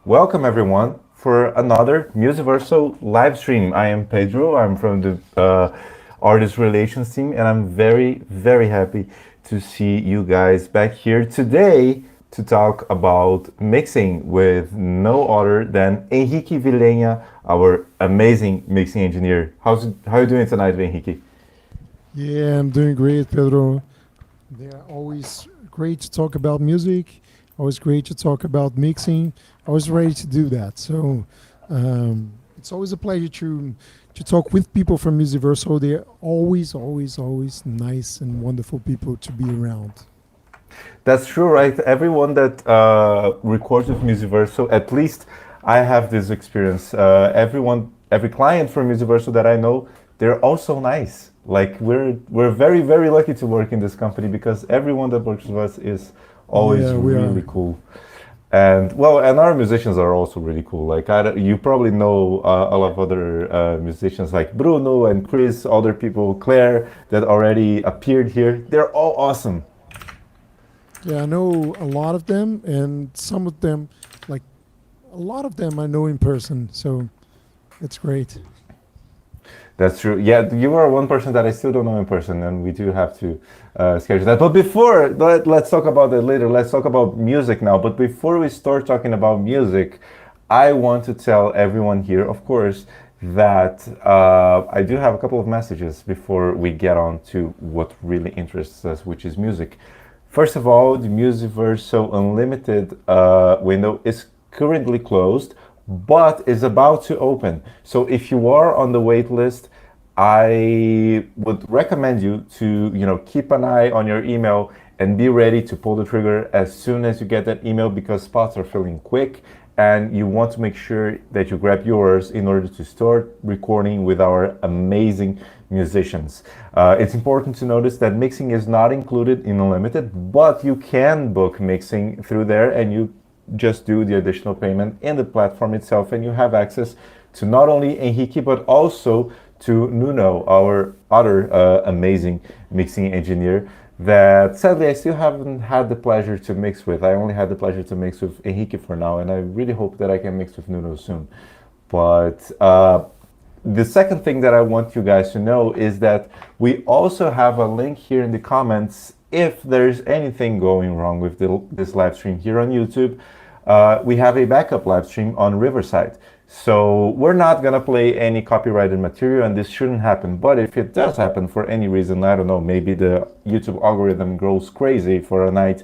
Welcome everyone for another Musiversal live stream. I am Pedro. I'm from the artist relations team, and I'm very happy to see you guys back here today to talk about mixing with no other than Henrique Vilhena, our amazing mixing engineer. How are you doing tonight, Henrique? Yeah, I'm doing great, Pedro. They're always great to talk about music, always great to talk about mixing, always ready to do that. So it's always a pleasure to talk with people from Musiversal. They're always nice and wonderful people to be around. That's true, right? Everyone that records with Musiversal, at least I have this experience. Every client from Musiversal that I know, they're also nice. Like we're very lucky to work in this company because everyone that works with us is always Yeah, we really are. cool. And well, and our musicians are also really cool. Like you probably know a lot of other musicians like Bruno and Chris, other people, Claire that already appeared here. They're all awesome. Yeah, I know a lot of them, and some of them, like a lot of them, I know in person. So it's great. That's true. Yeah, you are one person that I still don't know in person, and we do have to schedule that. But before, let's talk about that later. Let's talk about music now. But before we start talking about music, I want to tell everyone here, of course, that I do have a couple of messages before we get on to what really interests us, which is music. First of all, the Musiversal Unlimited window is currently closed, but is about to open. So if you are on the wait list, I would recommend you to keep an eye on your email and be ready to pull the trigger as soon as you get that email because spots are filling quick and you want to make sure that you grab yours in order to start recording with our amazing musicians. It's important to notice that mixing is not included in Unlimited, but you can book mixing through there and you just do the additional payment in the platform itself and you have access to not only Henrique but also to Nuno, our other amazing mixing engineer that sadly I still haven't had the pleasure to mix with. I only had the pleasure to mix with Henrique for now, and I really hope that I can mix with Nuno soon. But the second thing that I want you guys to know is that we also have a link here in the comments if there's anything going wrong with this live stream here on YouTube. We have a backup live stream on Riverside. So we're not gonna play any copyrighted material and this shouldn't happen. But if it does happen for any reason, I don't know, maybe the YouTube algorithm grows crazy for a night,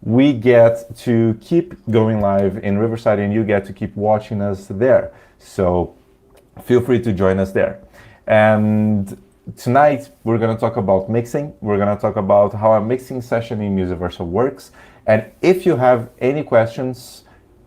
we get to keep going live in Riverside and you get to keep watching us there. So feel free to join us there. And tonight we're going to talk about mixing. We're going to talk about how a mixing session in Musiversal works. And if you have any questions,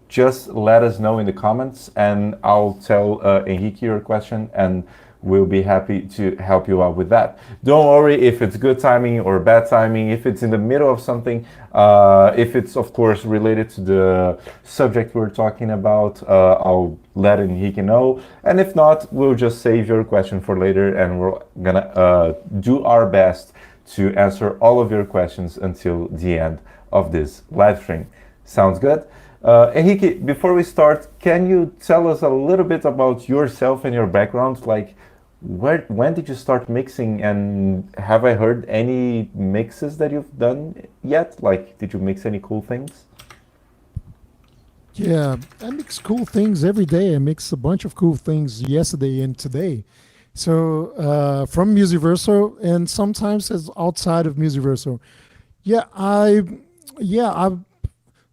just let us know in the comments and I'll tell Henrique your question and we'll be happy to help you out with that. Don't worry if it's good timing or bad timing, if it's in the middle of something, if it's of course related to the subject we're talking about, I'll let Henrique know. And if not, we'll just save your question for later and we're gonna do our best to answer all of your questions until the end of this live stream. Sounds good? Henrique, before we start, can you tell us a little bit about yourself and your background? Like, when did you start mixing, and have I heard any mixes that you've done yet? Like, did you mix any cool things? Yeah, I mix cool things every day. I mix a bunch of cool things yesterday and today. So from Musiversal and sometimes as outside of Musiversal. Yeah, yeah, I,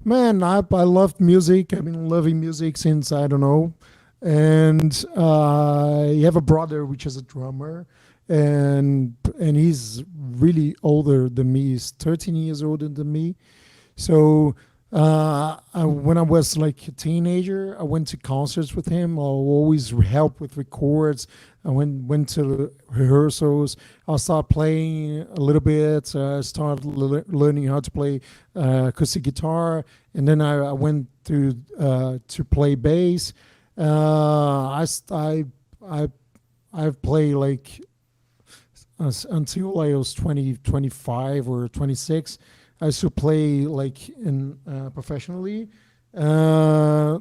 man, I loved music. I've been loving music since I don't know. And I have a brother which is a drummer, and he's really older than me. He's 13 years older than me. So when I was like a teenager, I went to concerts with him. I always help with records. I went to rehearsals. I started playing a little bit. I started learning how to play acoustic guitar, and then I went to play bass. I st- I played like until I was 20, 25 or 26. I used to play like in professionally. Uh,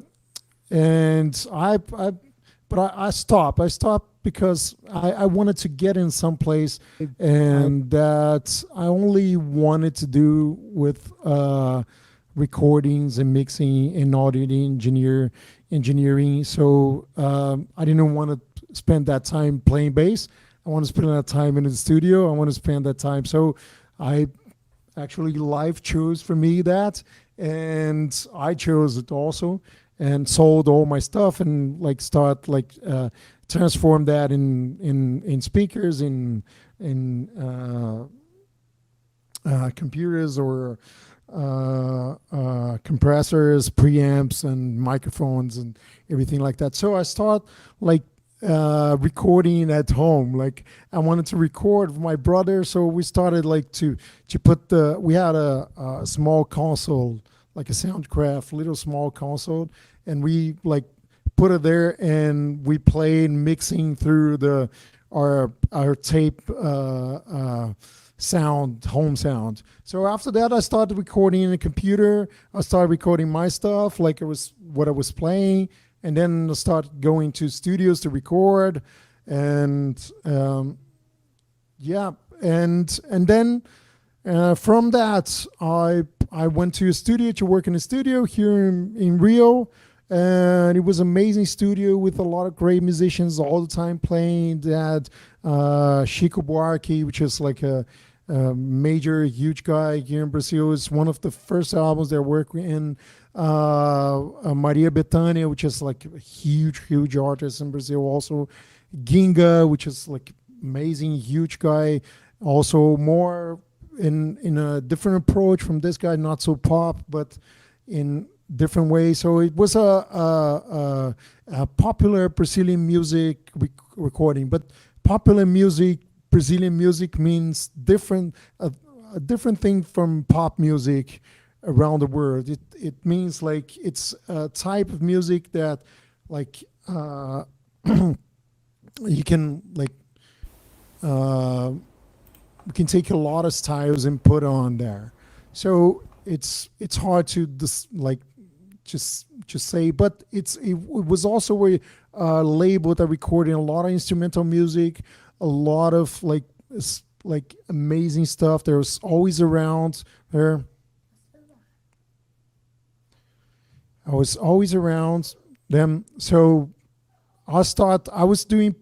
and I stopped. I stopped because I wanted to get in some place, and that I only wanted to do with recordings and mixing and audio engineering. So I didn't want to spend that time playing bass. I want to spend that time in the studio. I want to spend that time. So I actually life chose for me that, and I chose it also, and sold all my stuff and like start like transform that in speakers in computers or compressors, preamps, and microphones and everything like that. So I start like recording at home. Like I wanted to record with my brother, so we started like to put the. We had a small console, like a Soundcraft, little small console, and we like put it there, and we played mixing through the our tape sound, home sound. So after that, I started recording in a computer. I started recording my stuff, like it was what I was playing, and then I started going to studios to record, and yeah, and then from that, I went to a studio to work in a studio here in Rio, and it was amazing studio with a lot of great musicians all the time playing. That Chico Buarque, which is like a major, huge guy here in Brazil, is one of the first albums they worked in. Maria Bethânia, which is like a huge, huge artist in Brazil. Also, Ginga, which is like amazing, huge guy. Also, more in a different approach from this guy, not so pop, but in different ways. So it was a popular Brazilian music recording, but popular music, Brazilian music means different, a different thing from pop music around the world. It means like it's a type of music that like you can like we can take a lot of styles and put on there. So it's hard to like just say, but it was also a label that recording a lot of instrumental music, a lot of like amazing stuff. There was always around there. I was always around them. So I was doing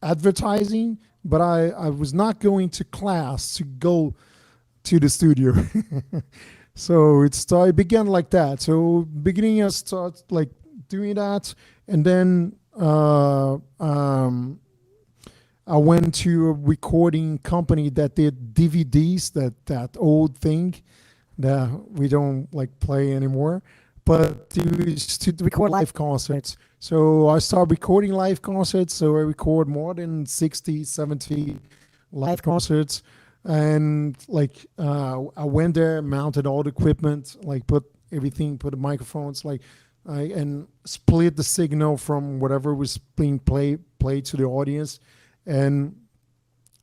advertising, but I was not going to class to go to the studio. So it began like that. So beginning I started like doing that, and then I went to a recording company that did DVDs, that old thing that we don't like play anymore, but to record live concerts. So I started recording live concerts. So I record more than 60, 70 live concerts. And like I went there, mounted all the equipment, like put everything, put the microphones, like and split the signal from whatever was being played to the audience, and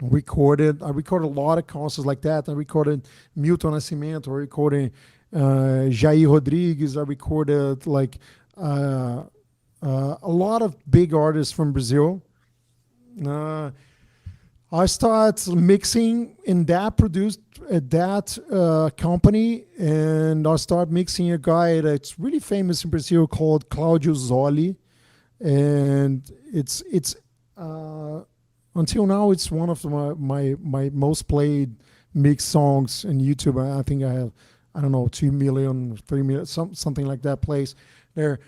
recorded. I recorded a lot of concerts like that. I recorded Milton Nascimento. I recorded Jair Rodrigues. I recorded like a lot of big artists from Brazil. I started mixing in that produced at that company, and I started mixing a guy that's really famous in Brazil called Claudio Zoli, and it's until now it's one of my most played mix songs in YouTube. I think I have, I don't know, 2 million, 3 million, something like that plays there.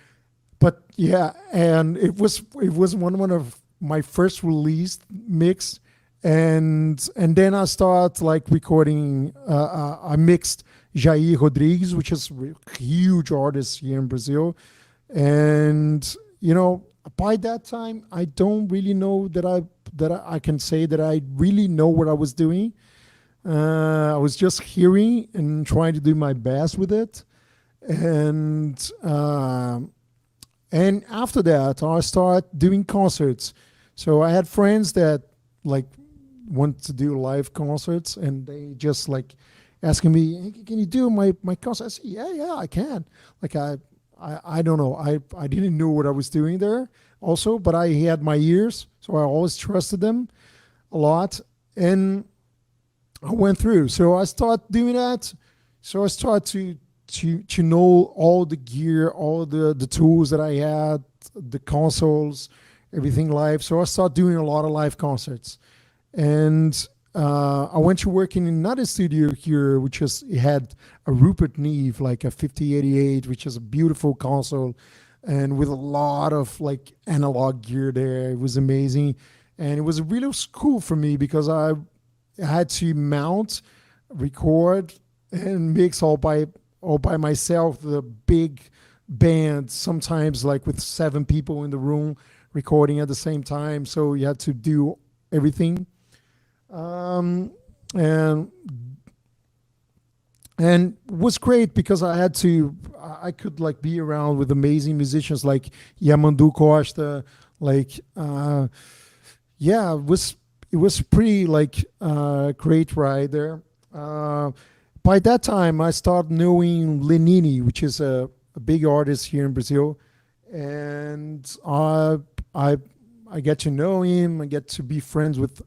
But yeah, and it was one of my first released mix. And then I start like recording. I mixed Jair Rodrigues, which is a huge artist here in Brazil, and by that time I don't really know that I can say that I really know what I was doing. I was just hearing and trying to do my best with it, and after that I start doing concerts. So I had friends that like want to do live concerts, and they just like asking me, hey, can you do my concert? I said, yeah, I can. Like I I don't know. I didn't know what I was doing there also, but I had my ears, so I always trusted them a lot. And I went through. So I started doing that. So I started to know all the gear, all the tools that I had, the consoles, everything live. So I started doing a lot of live concerts. And I went to work in another studio here, which is it had a Rupert Neve, like a 5088, which is a beautiful console, and with a lot of like analog gear there. It was amazing, and it was really cool for me because I had to mount, record, and mix all by myself. The big band, sometimes like with 7 people in the room recording at the same time. So you had to do everything. And was great because I could like be around with amazing musicians like Yamandu Costa, like yeah, it was pretty like great ride there. By that time, I started knowing Lenini, which is a big artist here in Brazil, and I I get to know him. I get to be friends with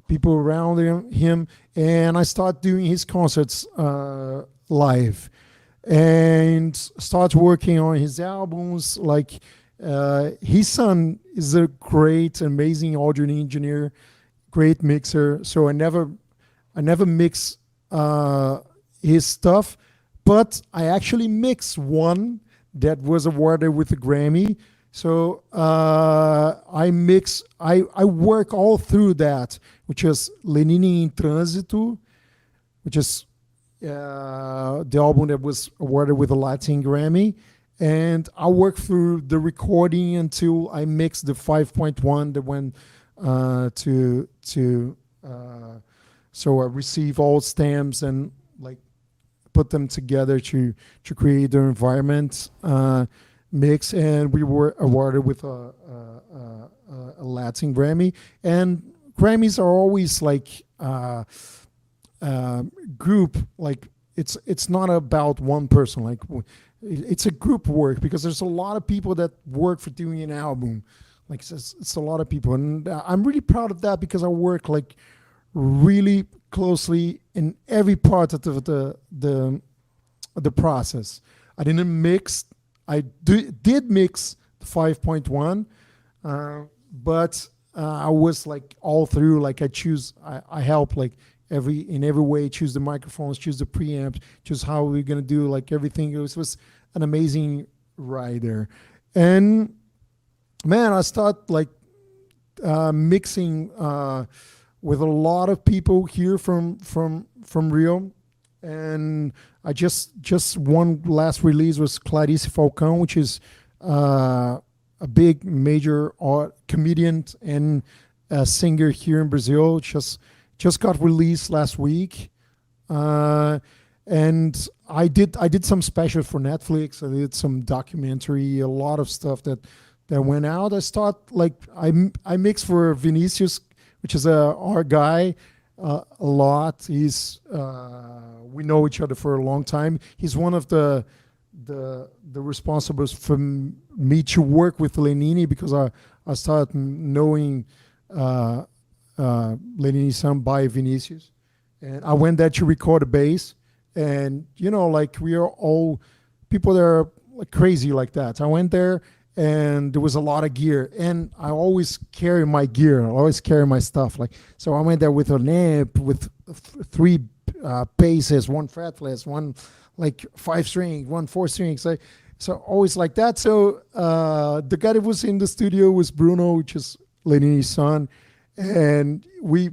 people around him, and I start doing his concerts live, and start working on his albums. Like his son is a great, amazing audio engineer, great mixer. So I never mix his stuff, but I actually mix one that was awarded with a Grammy. So I work all through that, which is Lenine em Trânsito, which is the album that was awarded with a Latin Grammy. And I work through the recording until I mix the 5.1 that went so I receive all stems and like put them together to create the environment mix, and we were awarded with a Latin Grammy. And Grammys are always like group, like it's not about one person, like it's a group work, because there's a lot of people that work for doing an album. Like it's a lot of people, and I'm really proud of that because I work like really closely in every part of the process. I didn't mix. I did mix the 5.1, but I was like all through. Like I help like in every way, choose the microphones, choose the preamps, choose how we're gonna do like everything. It was an amazing ride there, and man, I start like mixing with a lot of people here from Rio. And I just one last release was Clarice Falcão, which is a big major comedian and singer here in Brazil. Just got released last week, and I did some specials for Netflix. I did some documentary, a lot of stuff that went out. I start like I mix for Vinicius, which is our guy. A lot. He's we know each other for a long time. He's one of the responsibles for me to work with Lenini, because I started knowing Lenini's son by Vinicius, and I went there to record a bass. And like we are all people that are like crazy like that. I went there, and there was a lot of gear, and I always carry my gear. I always carry my stuff. Like, so I went there with an amp, with three basses, one fretless, one like 5-string, one 4-string. So always like that. So the guy that was in the studio was Bruno, which is Lenini's son, and we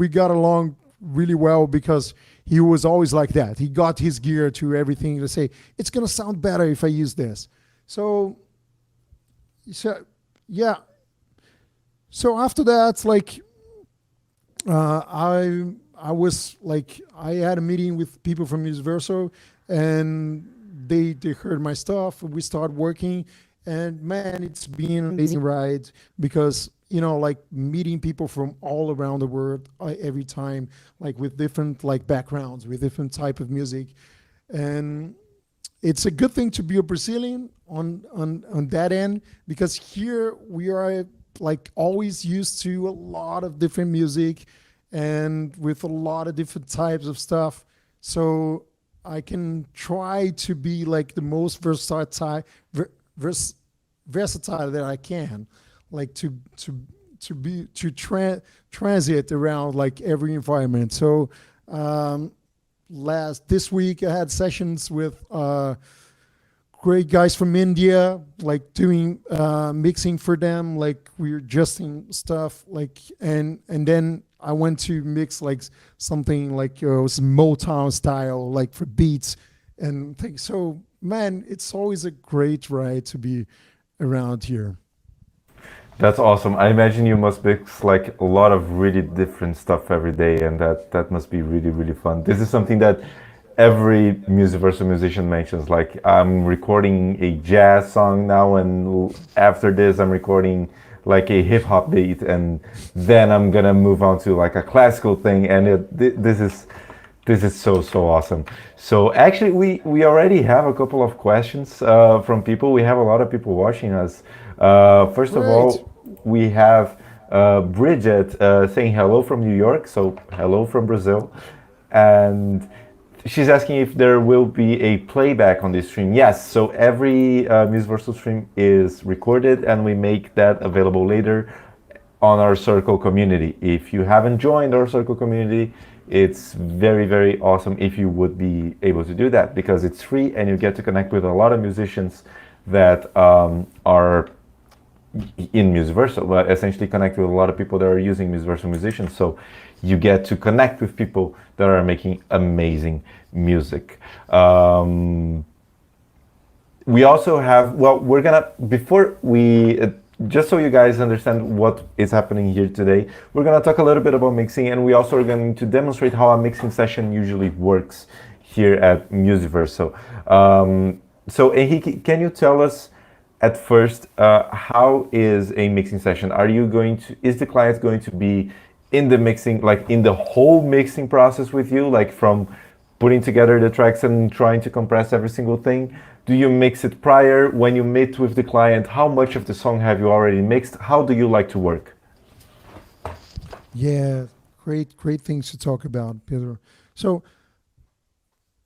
got along really well because he was always like that. He got his gear to everything to say it's gonna sound better if I use this. So yeah. So after that, like I was like I had a meeting with people from Musiversal, and they heard my stuff. We started working, and man, it's been an amazing ride because like meeting people from all around the world every time, like with different like backgrounds, with different type of music, and it's a good thing to be a Brazilian on that end, because here we are like always used to a lot of different music and with a lot of different types of stuff. So I can try to be like the most ver- vers- versatile that I can, like to transit around like every environment. So um, last this week I had sessions with great guys from India, like doing mixing for them, like we're adjusting stuff, like and then I went to mix like something like some Motown style, like for beats and things. So man, it's always a great ride to be around here. That's awesome. I imagine you must mix like a lot of really different stuff every day, and that must be really really fun. This is something that every Musiversal musician mentions. Like I'm recording a jazz song now, and after this I'm recording like a hip hop beat, and then I'm gonna move on to like a classical thing, and this is so so awesome. So actually, we already have a couple of questions from people. We have a lot of people watching us. First of Great. all, we have Bridget saying hello from New York. So hello from Brazil, and she's asking if there will be a playback on this stream. Yes. So every Musiversal stream is recorded, and we make that available later on our circle community. If you haven't joined our circle community, it's very very awesome if you would be able to do that, because it's free and you get to connect with a lot of musicians that are in Musiversal, but essentially connect with a lot of people that are using Musiversal musicians. So you get to connect with people that are making amazing music. We also have, well, we're gonna, before we just so you guys understand what is happening here today, we're gonna talk a little bit about mixing, and we also are going to demonstrate how a mixing session usually works here at Musiversal. So Henrique, can you tell us at first how is a mixing session? Are you going to, is the client going to be in the mixing, like in the whole mixing process with you, like from putting together the tracks and trying to compress every single thing? Do you mix it prior? When you meet with the client, how much of the song have you already mixed? How do you like to work? Yeah, great things to talk about, Pedro. So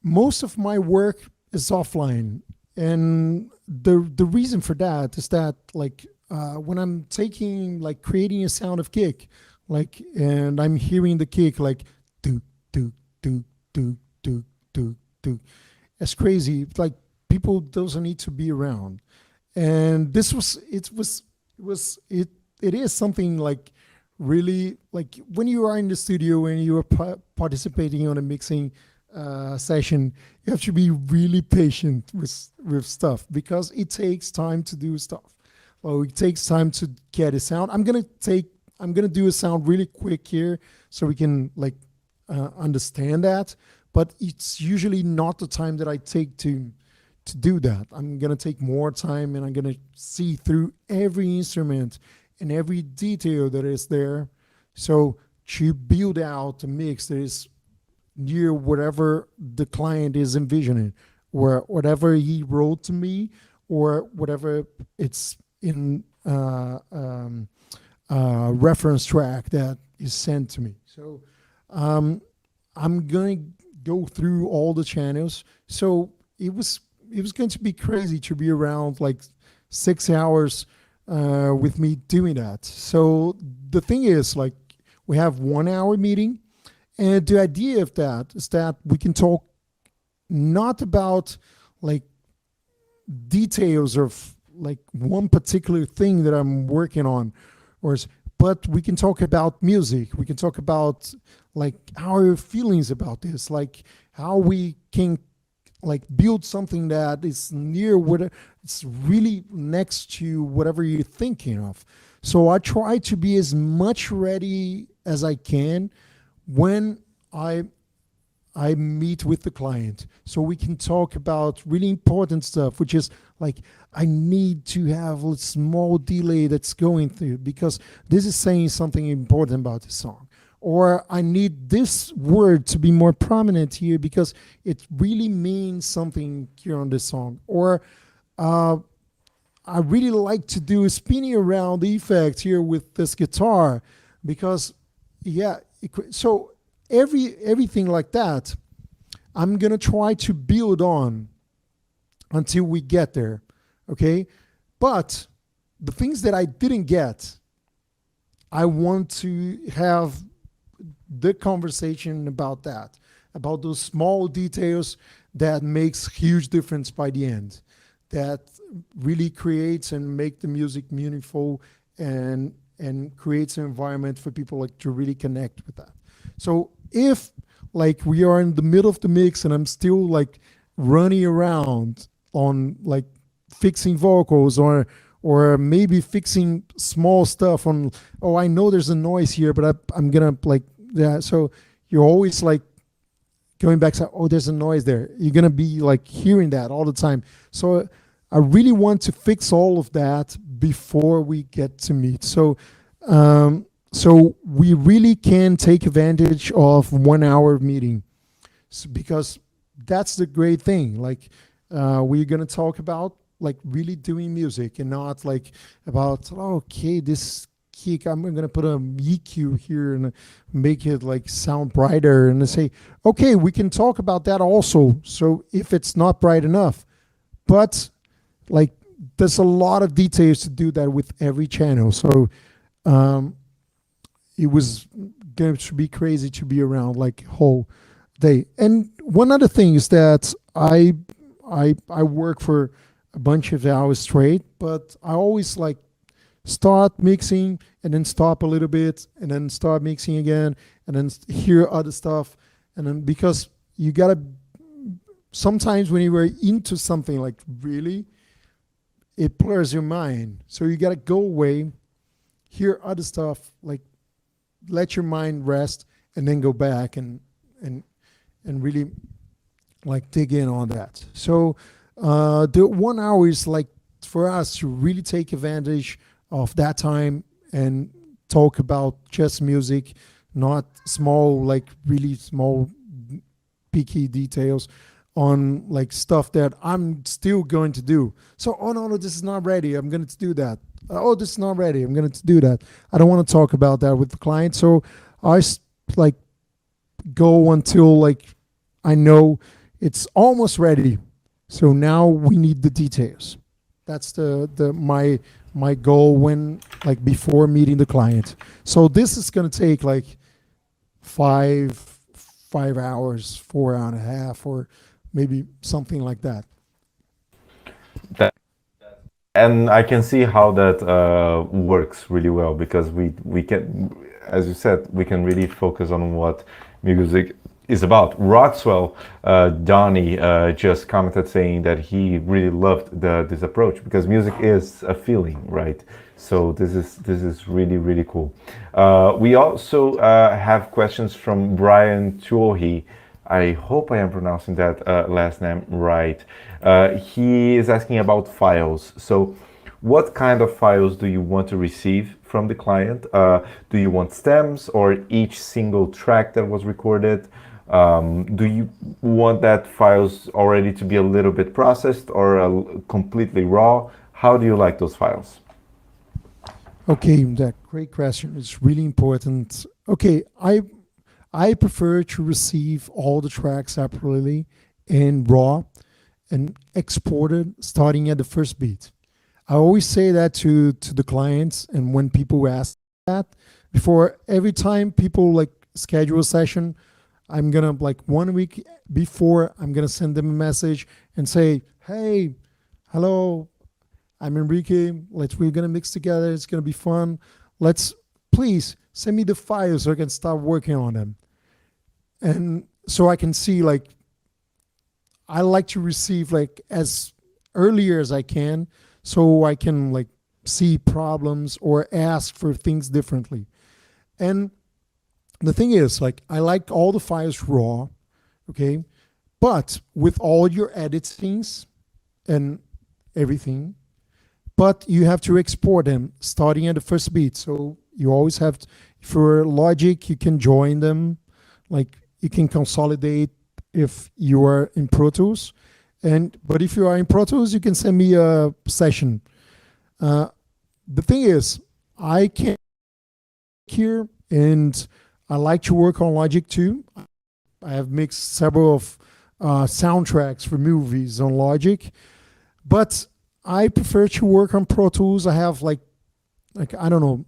most of my work is offline, and the reason for that is that like when I'm taking like creating a sound of kick, like and I'm hearing the kick like do do do do do do do. It's crazy. It's like people doesn't need to be around, and this was it was it is something like really like when you are in the studio and you are participating on a mixing session, you have to be really patient with stuff because it takes time to do stuff. Well, it takes time to get a sound. I'm gonna do a sound really quick here so we can like understand that. But it's usually not the time that I take to do that. I'm gonna take more time and I'm gonna see through every instrument and every detail that is there. So to build out a mix that is near whatever the client is envisioning, or whatever he wrote to me, or whatever it's in reference track that is sent to me. So um, I'm gonna go through all the channels. So it was going to be crazy to be around like 6 hours with me doing that. So the thing is, like, we have 1 hour meeting, and the idea of that is that we can talk not about like details of like one particular thing that I'm working on, but we can talk about music. We can talk about like our feelings about this, like how we can like build something that is near what it's really next to whatever you're thinking of. So I try to be as much ready as I can when I I meet with the client so we can talk about really important stuff, which is like I need to have a small delay that's going through because this is saying something important about the song. or I need this word to be more prominent here because it really means something here on this song. Or uh, I really like to do a spinning around effect here with this guitar because, yeah. So everything like that, I'm gonna try to build on until we get there, okay? But the things that I didn't get, I want to have the conversation about that, about those small details that makes huge difference by the end, that really creates and make the music meaningful and creates an environment for people like to really connect with that. So if like we are in the middle of the mix and I'm still like running around on like fixing vocals or maybe fixing small stuff on, oh, I know there's a noise here, but I'm gonna like, yeah. So you're always like going back to, oh, there's a noise there. You're gonna be like hearing that all the time. So I really want to fix all of that before we get to meet. So we really can take advantage of 1 hour meeting because that's the great thing. Like we're gonna talk about like really doing music and not like about, oh, okay, this kick, I'm gonna put a EQ here and make it like sound brighter and say, okay, we can talk about that also. So if it's not bright enough, but like there's a lot of details to do that with every channel. So it was going to be crazy to be around like whole day. And one other thing is that I work for a bunch of hours straight, but I always like start mixing and then stop a little bit and then start mixing again and then hear other stuff. And then because you gotta, sometimes when you were into something like really, it blurs your mind. So you gotta go away, hear other stuff, like let your mind rest and then go back and really like dig in on that. So the 1 hour is like for us to really take advantage of that time and talk about just music, not small, like really small, picky details on like stuff that I'm still going to do. So, oh no, this is not ready. I'm going to do that. Oh, this is not ready. I'm going to do that. I don't want to talk about that with the client. So like go until like I know it's almost ready. So now we need the details. That's my goal when like before meeting the client. So this is gonna take like five hours, 4 hours and a half, or maybe something like that. That, and I can see how that works really well because we can, as you said, we can really focus on what music is about. Roxwell, Donnie just commented saying that he really loved this approach because music is a feeling, right? So this is really cool. We also have questions from Brian Tuohi. I hope I am pronouncing that last name right. He is asking about files. So what kind of files do you want to receive from the client? Do you want stems or each single track that was recorded? Do you want that files already to be a little bit processed or completely raw? How do you like those files? Okay, that great question. It's really important. Okay, I prefer to receive all the tracks separately in raw and exported starting at the first beat. I always say that to the clients, and when people ask that, before every time people like schedule a session, I'm gonna like 1 week before I'm gonna send them a message and say, hey, hello, I'm Enrique. We're gonna mix together. It's gonna be fun. Let's please send me the files so I can start working on them. And so I can see like I like to receive like as earlier as I can so I can like see problems or ask for things differently. And the thing is, like, I like all the files raw, okay, but with all your editings and everything, but you have to export them starting at the first beat. So you always have to, For Logic, you can join them. Like you can consolidate if you are in Pro Tools. And but if you are in Pro Tools, you can send me a session. Uh, the thing is, I can here, and I like to work on Logic too. I have mixed several of soundtracks for movies on Logic, but I prefer to work on Pro Tools. I have like I don't know,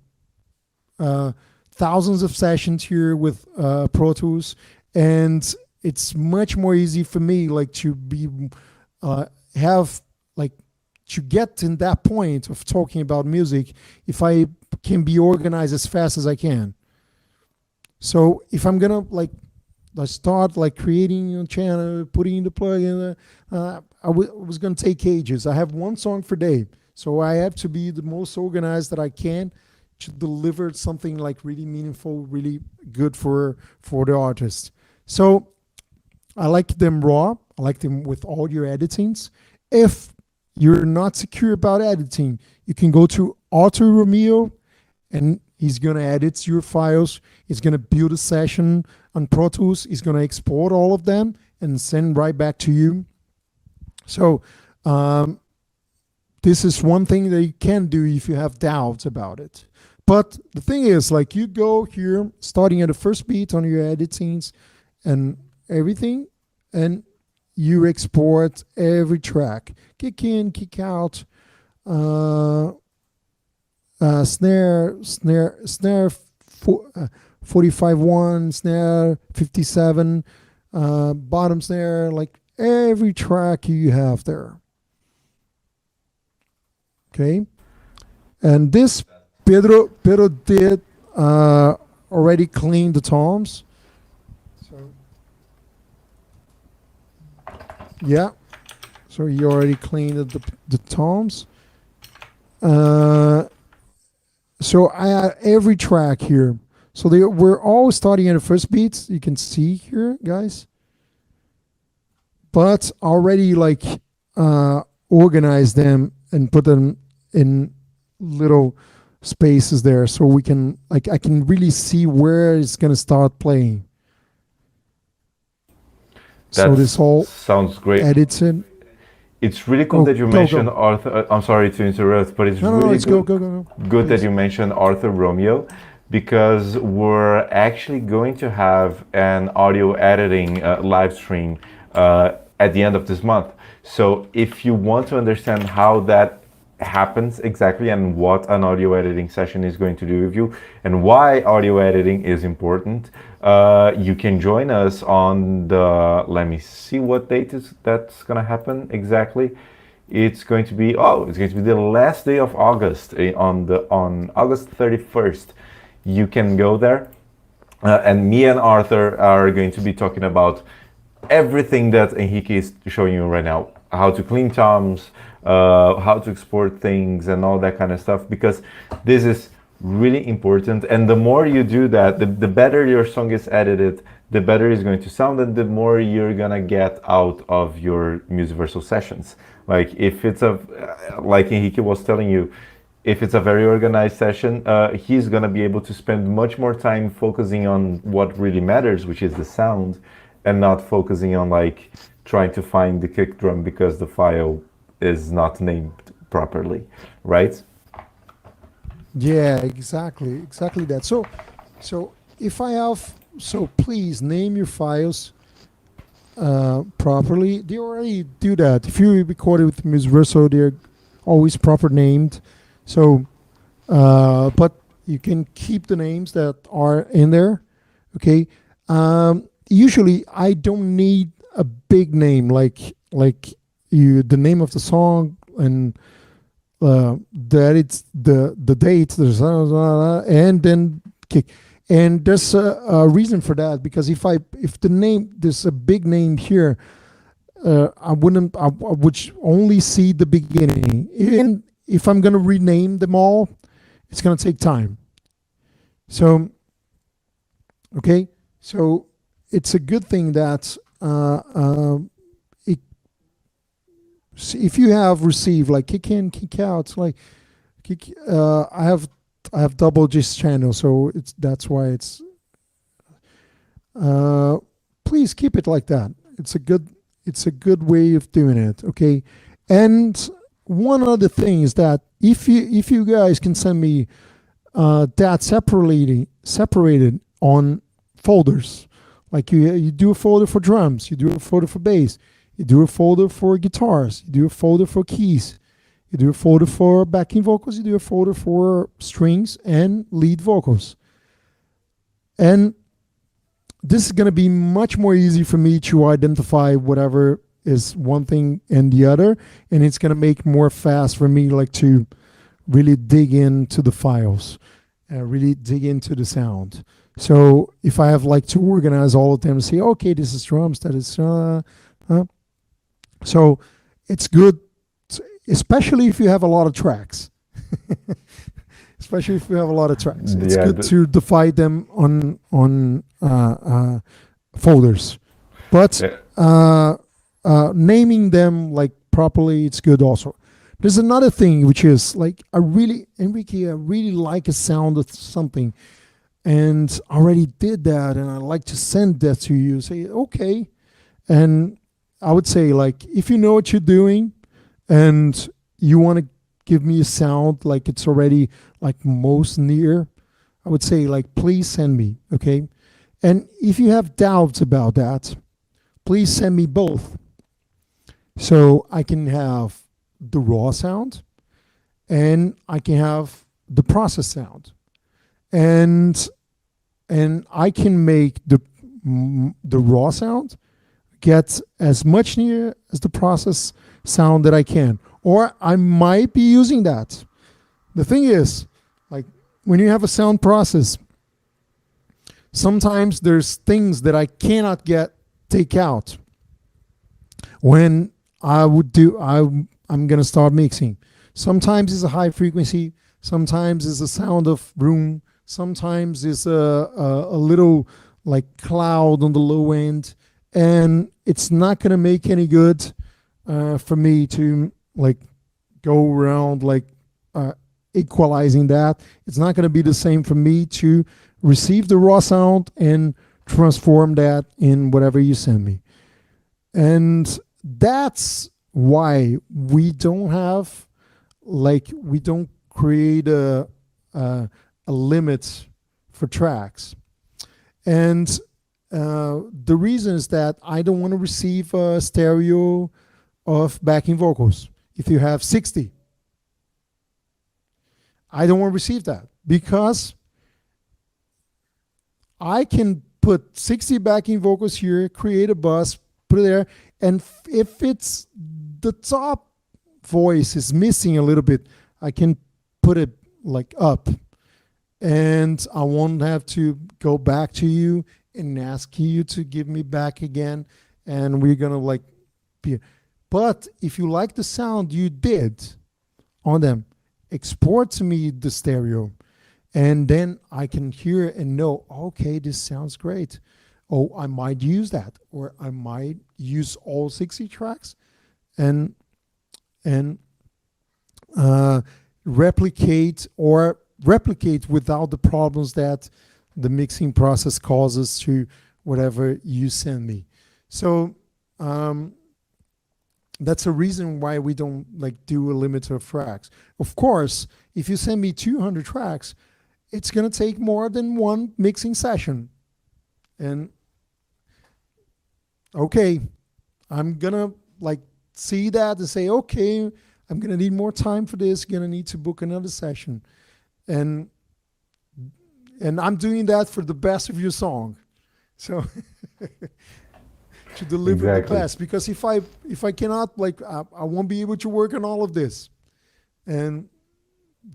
thousands of sessions here with Pro Tools, and it's much more easy for me like to be have like to get in that point of talking about music if I can be organized as fast as I can. So if I'm gonna like I start like creating a channel, putting in the plugin, was gonna take ages. I have one song per day, so I have to be the most organized that I can to deliver something like really meaningful, really good for the artist. So I like them raw. I like them with all your editings. If you're not secure about editing, you can go to Auto Romeo, and he's gonna edit your files. He's gonna build a session on Pro Tools. He's gonna export all of them and send right back to you. So this is one thing that you can do if you have doubts about it. But the thing is, like you go here, starting at the first beat on your editings and everything, and you export every track, kick in, kick out, snare 45-1, snare 57, bottom snare, like every track you have there. Okay, and this Pedro did already clean the toms. So yeah, so he already cleaned the toms. So I had every track here. So we're all starting at the first beats. You can see here, guys. But already like organize them and put them in little spaces there, so we can like I can really see where it's gonna start playing. So this whole sounds great. edits in. It's really cool that you Go, mentioned go. Arthur. I'm sorry to interrupt, but it's No, really it's go. good that Please. you mentioned Arthur Romeo, because we're actually going to have an audio editing live stream at the end of this month. So if you want to understand how that happens exactly and what an audio editing session is going to do with you and why audio editing is important, you can join us on the, let me see what date is that's going to happen exactly. It's going to be the last day of August, on August 31st. You can go there, and me and Arthur are going to be talking about everything that Henrique is showing you right now, how to clean toms, how to export things and all that kind of stuff, because this is really important. And the more you do that, the better your song is edited, the better it's going to sound, and the more you're gonna get out of your Musiversal sessions. Like if it's like Henrique was telling you, if it's a very organized session, he's gonna be able to spend much more time focusing on what really matters, which is the sound, and not focusing on like trying to find the kick drum because the file is not named properly, right? Yeah, exactly that. So if I have, so please name your files properly. They already do that. If you record it with Musiversal, they're always proper named. So, but you can keep the names that are in there. Okay. Usually, I don't need a big name like the name of the song and that it's the date, and then kick. And there's a reason for that, because if the name, there's a big name here, I would only see the beginning. And if I'm gonna rename them all, it's gonna take time. So okay, so it's a good thing that if you have received like kick in, kick out, like I have I have double this channel, so that's why it's. Uh, Please keep it like that. It's a good way of doing it. Okay, and one other thing is that if you guys can send me that separated on folders, like you do a folder for drums, you do a folder for bass, you do a folder for guitars, you do a folder for keys, you do a folder for backing vocals, you do a folder for strings and lead vocals. And this is going to be much more easy for me to identify whatever is one thing and the other. And it's going to make more fast for me, like to really dig into the files, really dig into the sound. So if I have like to organize all of them and say, okay, this is drums, that is, so it's good, especially if you have a lot of tracks. Especially if you have a lot of tracks, it's Yeah, good to divide them on folders. But yeah. naming them like properly, it's good also. There's another thing which is like Enrique, I really like a sound of something, and I already did that, and I like to send that to you. Say okay, and I would say like if you know what you're doing, and you want to give me a sound like it's already like most near, I would say like please send me, okay? And if you have doubts about that, please send me both, so I can have the raw sound and I can have the process sound, and I can make the raw sound get as much near as the process sound that I can, or I might be using that. The thing is, like when you have a sound process, sometimes there's things that I cannot take out when I'm gonna start mixing. Sometimes it's a high frequency, sometimes it's a sound of room, sometimes it's a little like cloud on the low end, and it's not gonna make any good for me to like go around like equalizing that. It's not gonna be the same for me to receive the raw sound and transform that in whatever you send me. And that's why we don't have we don't create a limit for tracks. And the reason is that I don't want to receive a stereo of backing vocals. If you have 60, I don't want to receive that, because I can put 60 backing vocals here, create a bus, put it there, and if it's the top voice is missing a little bit, I can put it like up, and I won't have to go back to you and ask you to give me back again, and we're gonna like be. But if you like the sound you did on them, export to me the stereo, and then I can hear it and know, okay, this sounds great. Oh, I might use that, or I might use all 60 tracks and replicate without the problems that the mixing process causes to whatever you send me. So that's a reason why we don't like do a limit of tracks. Of course, if you send me 200 tracks, it's gonna take more than one mixing session. And okay, I'm gonna like see that and say, okay, I'm gonna need more time for this, gonna need to book another session. And I'm doing that for the best of your song. So to deliver the Exactly. best, because if I cannot, like I won't be able to work on all of this. And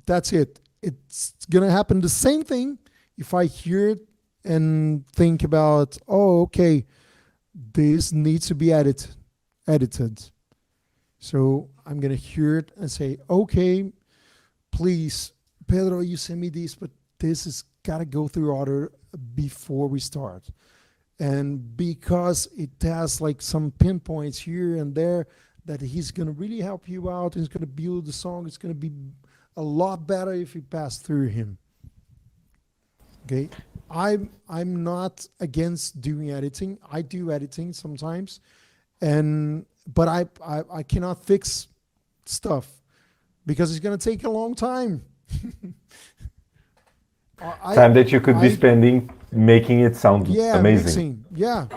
that's it. It's gonna happen the same thing if I hear it and think about, oh, okay, this needs to be edited. So I'm gonna hear it and say, okay, please, Pedro, you send me this, but this has gotta go through order before we start. And because it has like some pinpoints here and there that he's gonna really help you out, he's gonna build the song, it's gonna be a lot better if you pass through him. Okay, I'm not against doing editing. I do editing sometimes, and but I cannot fix stuff because it's gonna take a long time. I Time that you could be I spending making it sound yeah, amazing. mixing, yeah,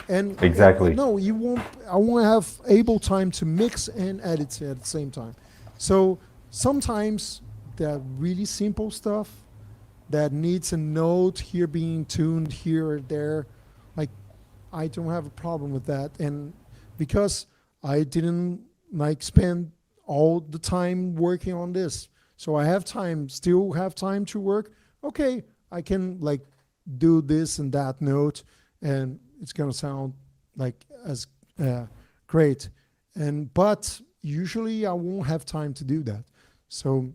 and Exactly. no, you won't. I won't have able time to mix and edit at the same time. So sometimes the really simple stuff that needs a note here being tuned here or there, like I don't have a problem with that. And because I didn't like spend all the time working on this, so I have time, still have time to work. Okay, I can like do this and that note, and it's gonna sound like as uh, great. And but usually I won't have time to do that. So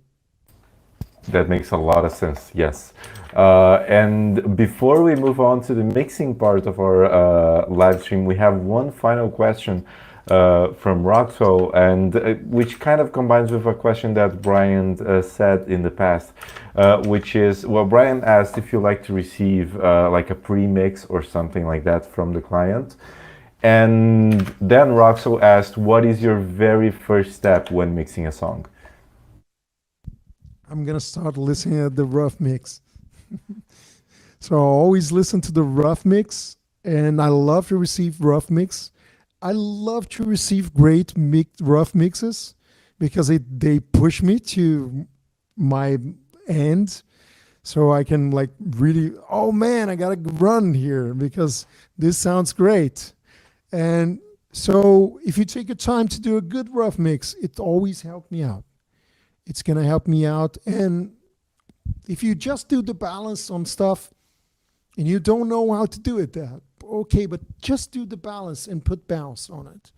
That makes a lot of sense, yes. And before we move on to the mixing part of our live stream, we have one final question from Roxo, and which kind of combines with a question that Brian said in the past, which is, well, Brian asked if you like to receive like a pre-mix or something like that from the client. And then Roxo asked, what is your very first step when mixing a song? I'm gonna start listening at the rough mix. So I always listen to the rough mix, and I love to receive rough mix. I love to receive great rough mixes because they push me to my end, so I can like really. Oh man, I gotta run here because this sounds great. And so if you take your time to do a good rough mix, it always helped me out. It's gonna help me out, and if you just do the balance on stuff and you don't know how to do it that okay, but just do the balance and put bounce on it,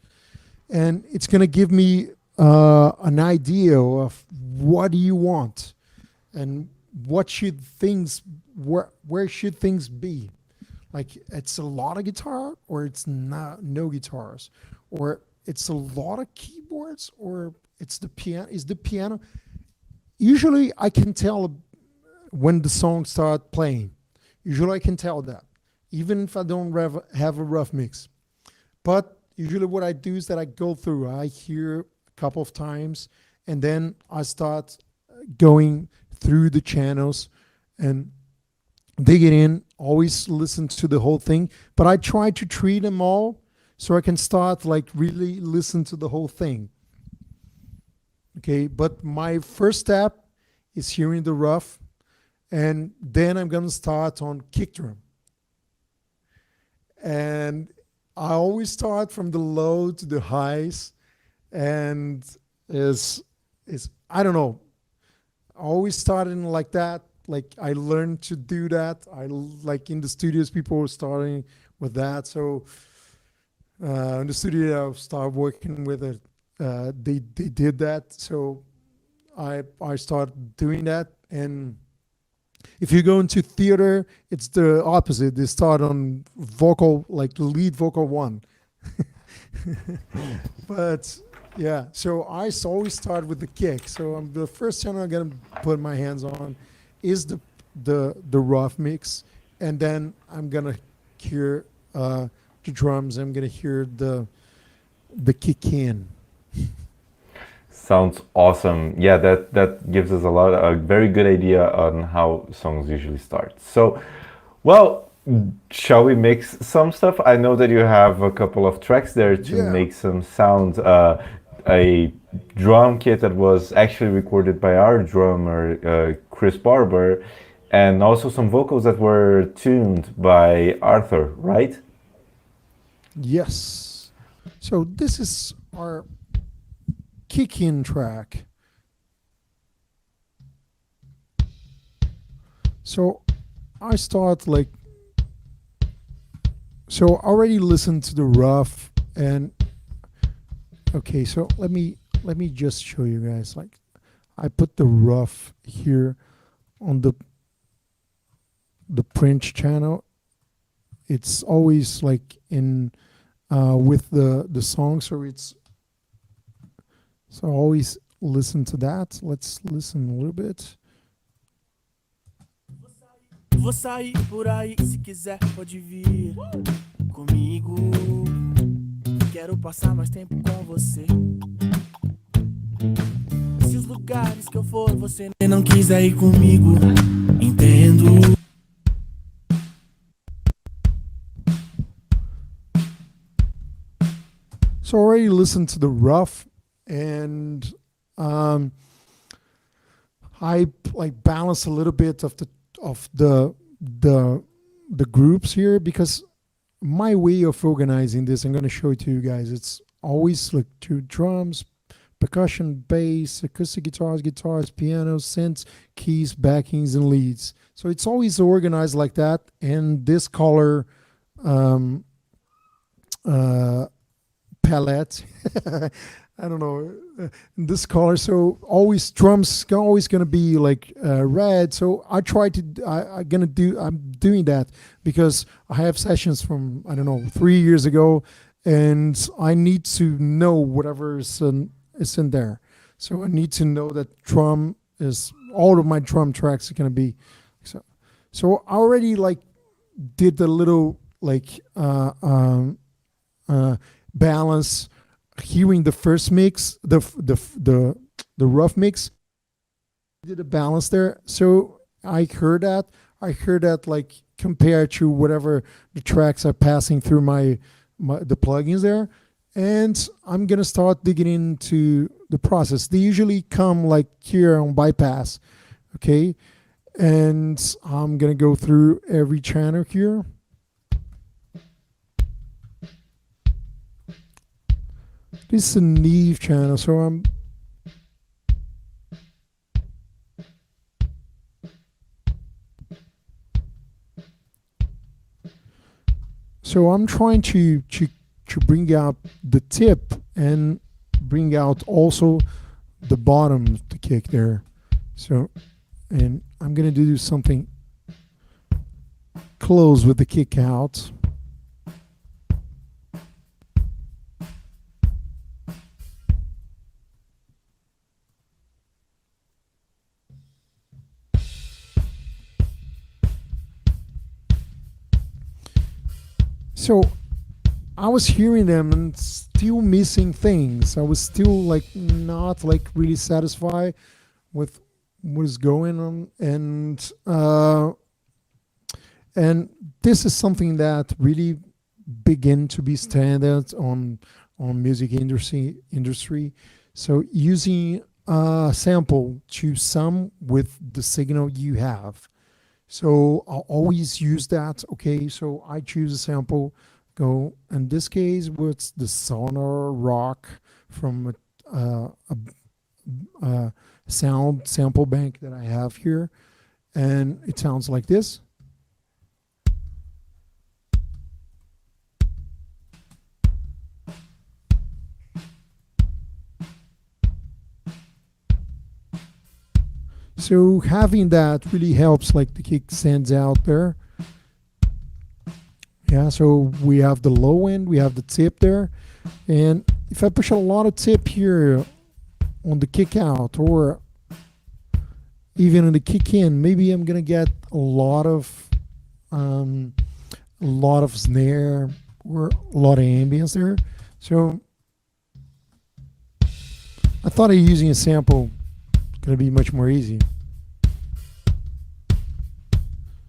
and it's going to give me an idea of what do you want and what should things where should things be, like it's a lot of guitar or it's not no guitars, or it's a lot of keyboards, or it's the piano, is the piano. Usually I can tell when the song start playing. Usually I can tell that, even if I don't have a rough mix. But usually what I do is that I go through, I hear a couple of times, and then I start going through the channels and dig it in, always listen to the whole thing. But I try to treat them all so I can start like really listen to the whole thing. Okay, but my first step is hearing the rough, and then I'm gonna start on kick drum. And I always start from the low to the highs, and is I don't know. I always started like that. Like I learned to do that. I like in the studios, people were starting with that. So in the studio, I started working with it. They did that. So I started doing that, and if you go into theater, it's the opposite. They start on vocal, like lead vocal one. But yeah, so always start with the kick. So the first channel I'm gonna put my hands on is the rough mix, and then I'm gonna hear the drums. I'm gonna hear the kick in. Sounds awesome. Yeah, that gives us a very good idea on how songs usually start. So, well, shall we mix some stuff? I know that you have a couple of tracks there to Yeah. make some sound. A drum kit that was actually recorded by our drummer, Chris Barber, and also some vocals that were tuned by Arthur, right? Yes. So this is our kick in track. So I start like, so I already listened to the rough, and okay, so let me just show you guys, like I put the rough here on the print channel. It's always like in with the song, so it's so I always listen to that. Let's listen a little bit. Vou sair por aí, se quiser pode vir comigo. Quero passar mais tempo com você. Se os lugares que eu for você não quiser ir comigo, entendo. So I already listened to the rough, and um, I like balance a little bit of the the groups here, because my way of organizing this, I'm going to show it to you guys. It's always like two drums, percussion, bass, acoustic guitars, pianos, synths, keys, backings, and leads. So it's always organized like that. And this color um, uh, palette, I don't know, this color. So always drums always gonna be like red. So I try to I'm doing that because I have sessions from, I don't know, 3 years ago, and I need to know whatever is in there. So I need to know that drum is, all of my drum tracks are gonna be so. So I already like did the little like balance hearing the first mix, the rough mix, did a balance there. So I heard that like compared to whatever the tracks are passing through the plugins there. And I'm gonna start digging into the process. They usually come like here on bypass, okay? And I'm gonna go through every channel here. This is a Neve channel, so I'm trying to bring out the tip and bring out also the bottom of the kick there. So, and I'm gonna do something close with the kick out. So I was hearing them and still missing things. I was still like not like really satisfied with what is going on, and this is something that really begin to be standard on music industry. So using a sample to sum with the signal you have. So I'll always use that. Okay, so I choose a sample, go, in this case, what's the Sonar Rock from a sound sample bank that I have here. And it sounds like this. So having that really helps, like the kick stands out there. Yeah, so we have the low end, we have the tip there. And if I push a lot of tip here on the kick out, or even on the kick in, maybe I'm gonna get a lot of snare or a lot of ambience there. So I thought using a sample going to be much more easy.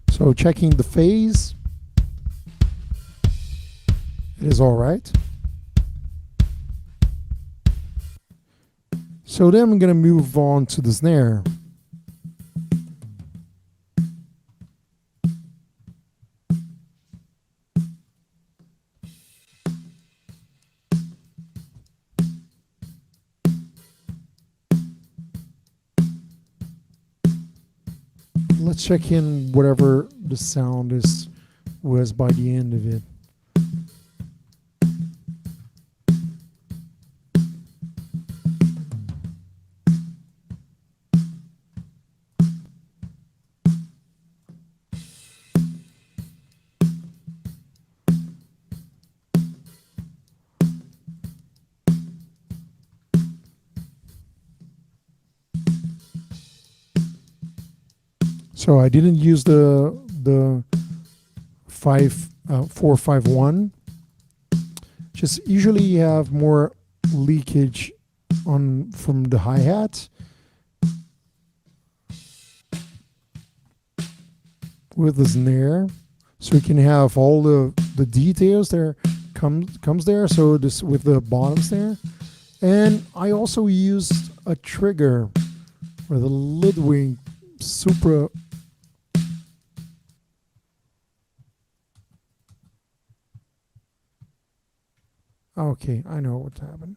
So checking the phase, it is all right. So then I'm going to move on to the snare. Let's check in whatever the sound was by the end of it. So I didn't use the the 451. Just usually you have more leakage on from the hi-hat with the snare, so you can have all the details there comes there. So this with the bottom snare, and I also used a trigger for the Ludwig Supra. Okay, I know what happened.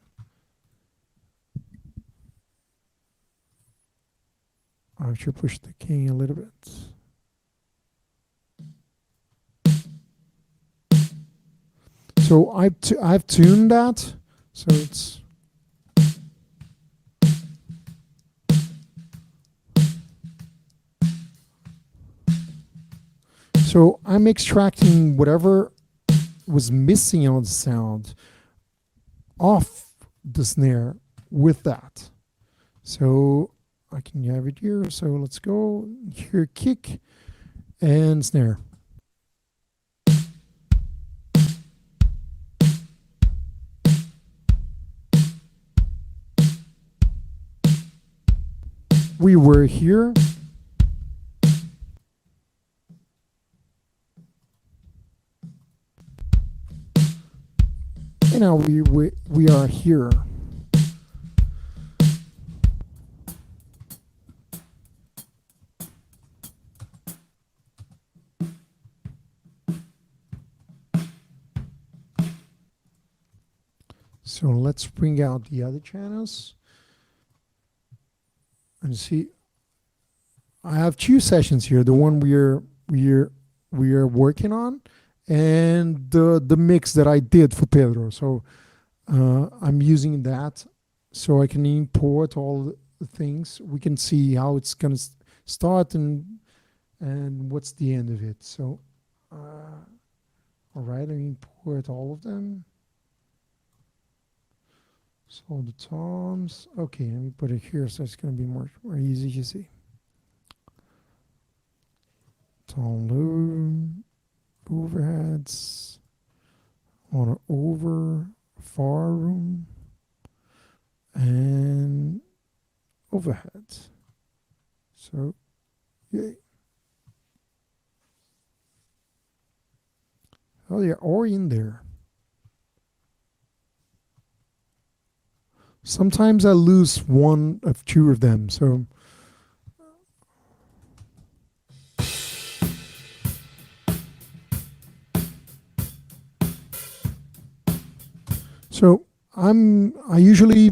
I should push the king a little bit. So I've tuned that, so it's so I'm extracting whatever was missing on the sound off the snare with that. So I can have it here. So let's go here, kick and snare. We were here. And now we are here. So let's bring out the other channels and see. I have two sessions here. The one we are working on, and the mix that I did for Pedro. So I'm using that so I can import all the things. We can see how it's gonna start and what's the end of it. So all right, I import all of them. So the toms. Okay, let me put it here so it's gonna be more easy to see. Tom low, overheads on an over far room and overhead. So yay. Oh, they're all in there. Sometimes I lose one of two of them, so I usually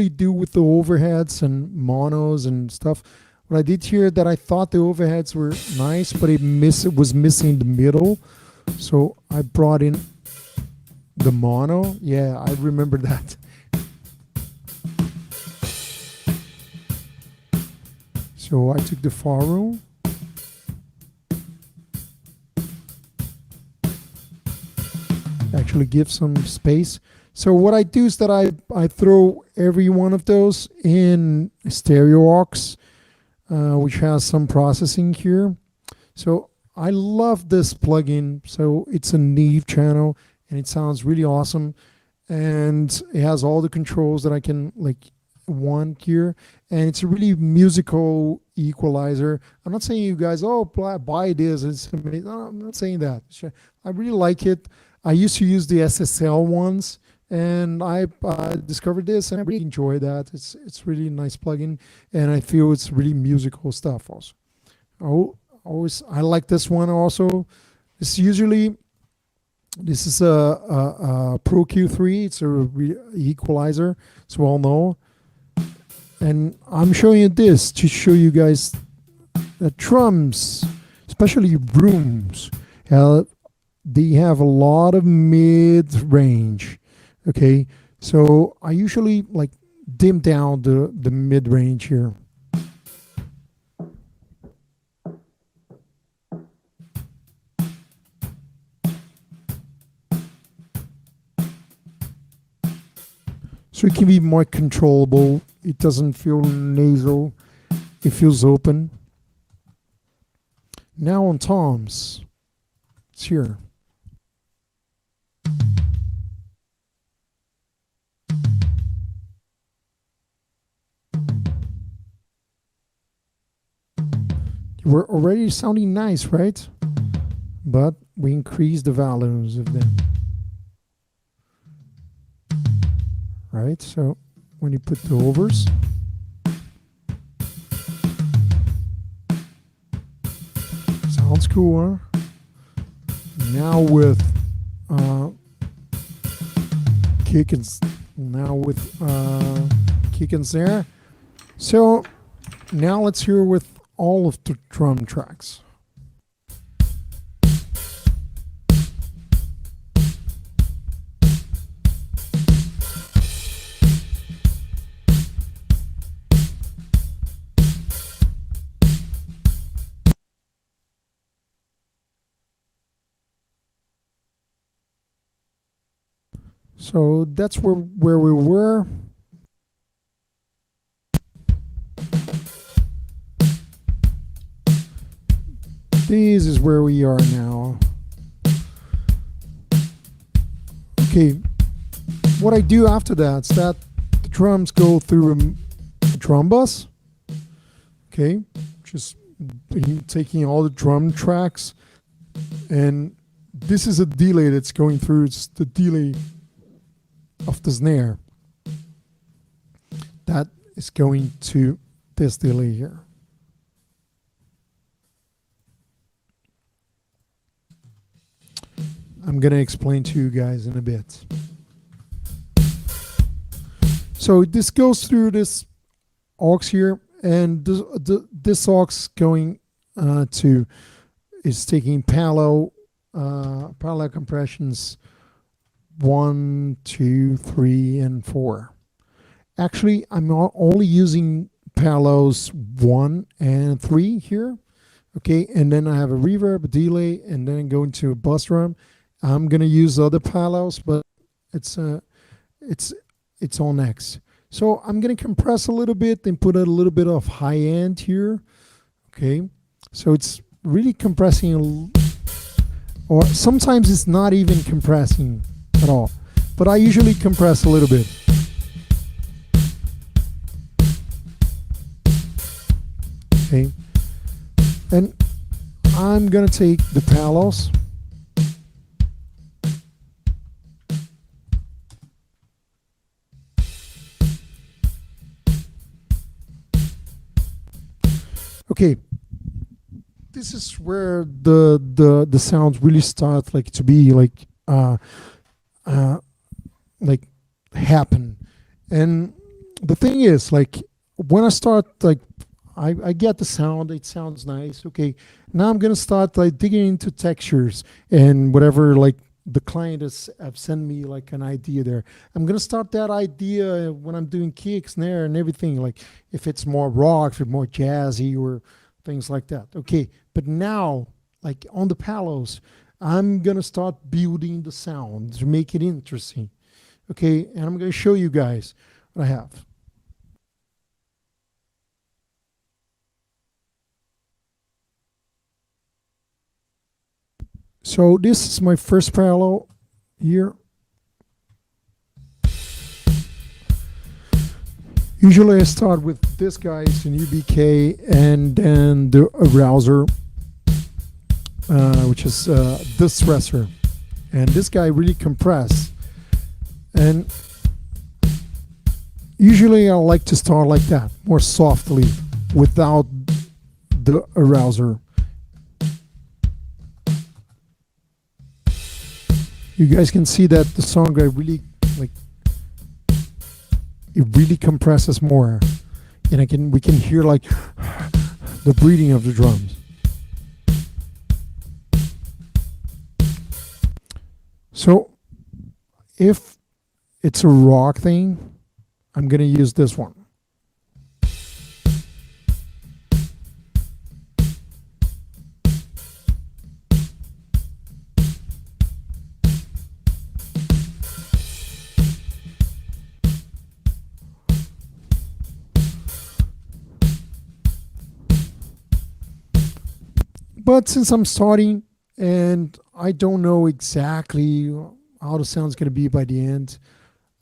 do with the overheads and monos and stuff. What I did here, that I thought the overheads were nice, but it was missing the middle, so I brought in the mono. Yeah, I remember that. So I took the far room. Actually give some space. So what I do is that I throw every one of those in stereo aux, which has some processing here. So I love this plugin. So it's a Neve channel and it sounds really awesome. And it has all the controls that I can want here. And it's a really musical equalizer. I'm not saying you guys, oh, buy this. It's amazing. No, I'm not saying that. I really like it. I used to use the SSL ones, and I discovered this, and I really enjoy that. It's really a nice plugin, and I feel it's really musical stuff also. I like this one also. This is a Pro Q3. It's a equalizer. It's well known, and I'm showing you this to show you guys that drums, especially brooms, they have a lot of mid-range. Okay, so I usually dim down the mid-range here. So it can be more controllable. It doesn't feel nasal. It feels open. Now on toms, it's here. We're already sounding nice, right? But we increase the values of them. Right? So when you put the overs, sounds cool, huh? Now with kick and kick and snare. So now let's hear with all of the drum tracks. So that's where we were. This is where we are now. Okay, what I do after that is that the drums go through a drum bus. Okay, just taking all the drum tracks, and this is a delay that's going through. It's the delay of the snare that is going to this delay here. I'm gonna explain to you guys in a bit. So this goes through this aux here, and this aux going to is taking parallel compressions 1, 2, 3, and 4. Actually, I'm only using parallels 1 and 3 here. Okay, and then I have a reverb, a delay, and then go into a bus drum. I'm gonna use other parallels, but it's on X. So I'm gonna compress a little bit and put a little bit of high end here. Okay, so it's really compressing, or sometimes it's not even compressing at all. But I usually compress a little bit. Okay, and I'm gonna take the parallels. Okay, this is where the sounds really start like to be like happen. And the thing is, like, when I start, like, I get the sound, it sounds nice. Okay, now I'm gonna start like digging into textures and whatever, like the client have sent me like an idea there. I'm gonna start that idea when I'm doing kick, snare, and everything. Like if it's more rock, if it's more jazzy, or things like that. Okay, but now, like on the palos, I'm gonna start building the sound to make it interesting. Okay, and I'm gonna show you guys what I have. So this is my first parallel here. Usually I start with this guy, it's an UBK, and then the arouser, which is the stressor. And this guy really compress. And usually I like to start like that, more softly, without the arouser. You guys can see that the song guy really, like, it really compresses more, and we can hear like the breathing of the drums. So if it's a rock thing, I'm gonna use this one. But since I'm starting and I don't know exactly how the sound's going to be by the end,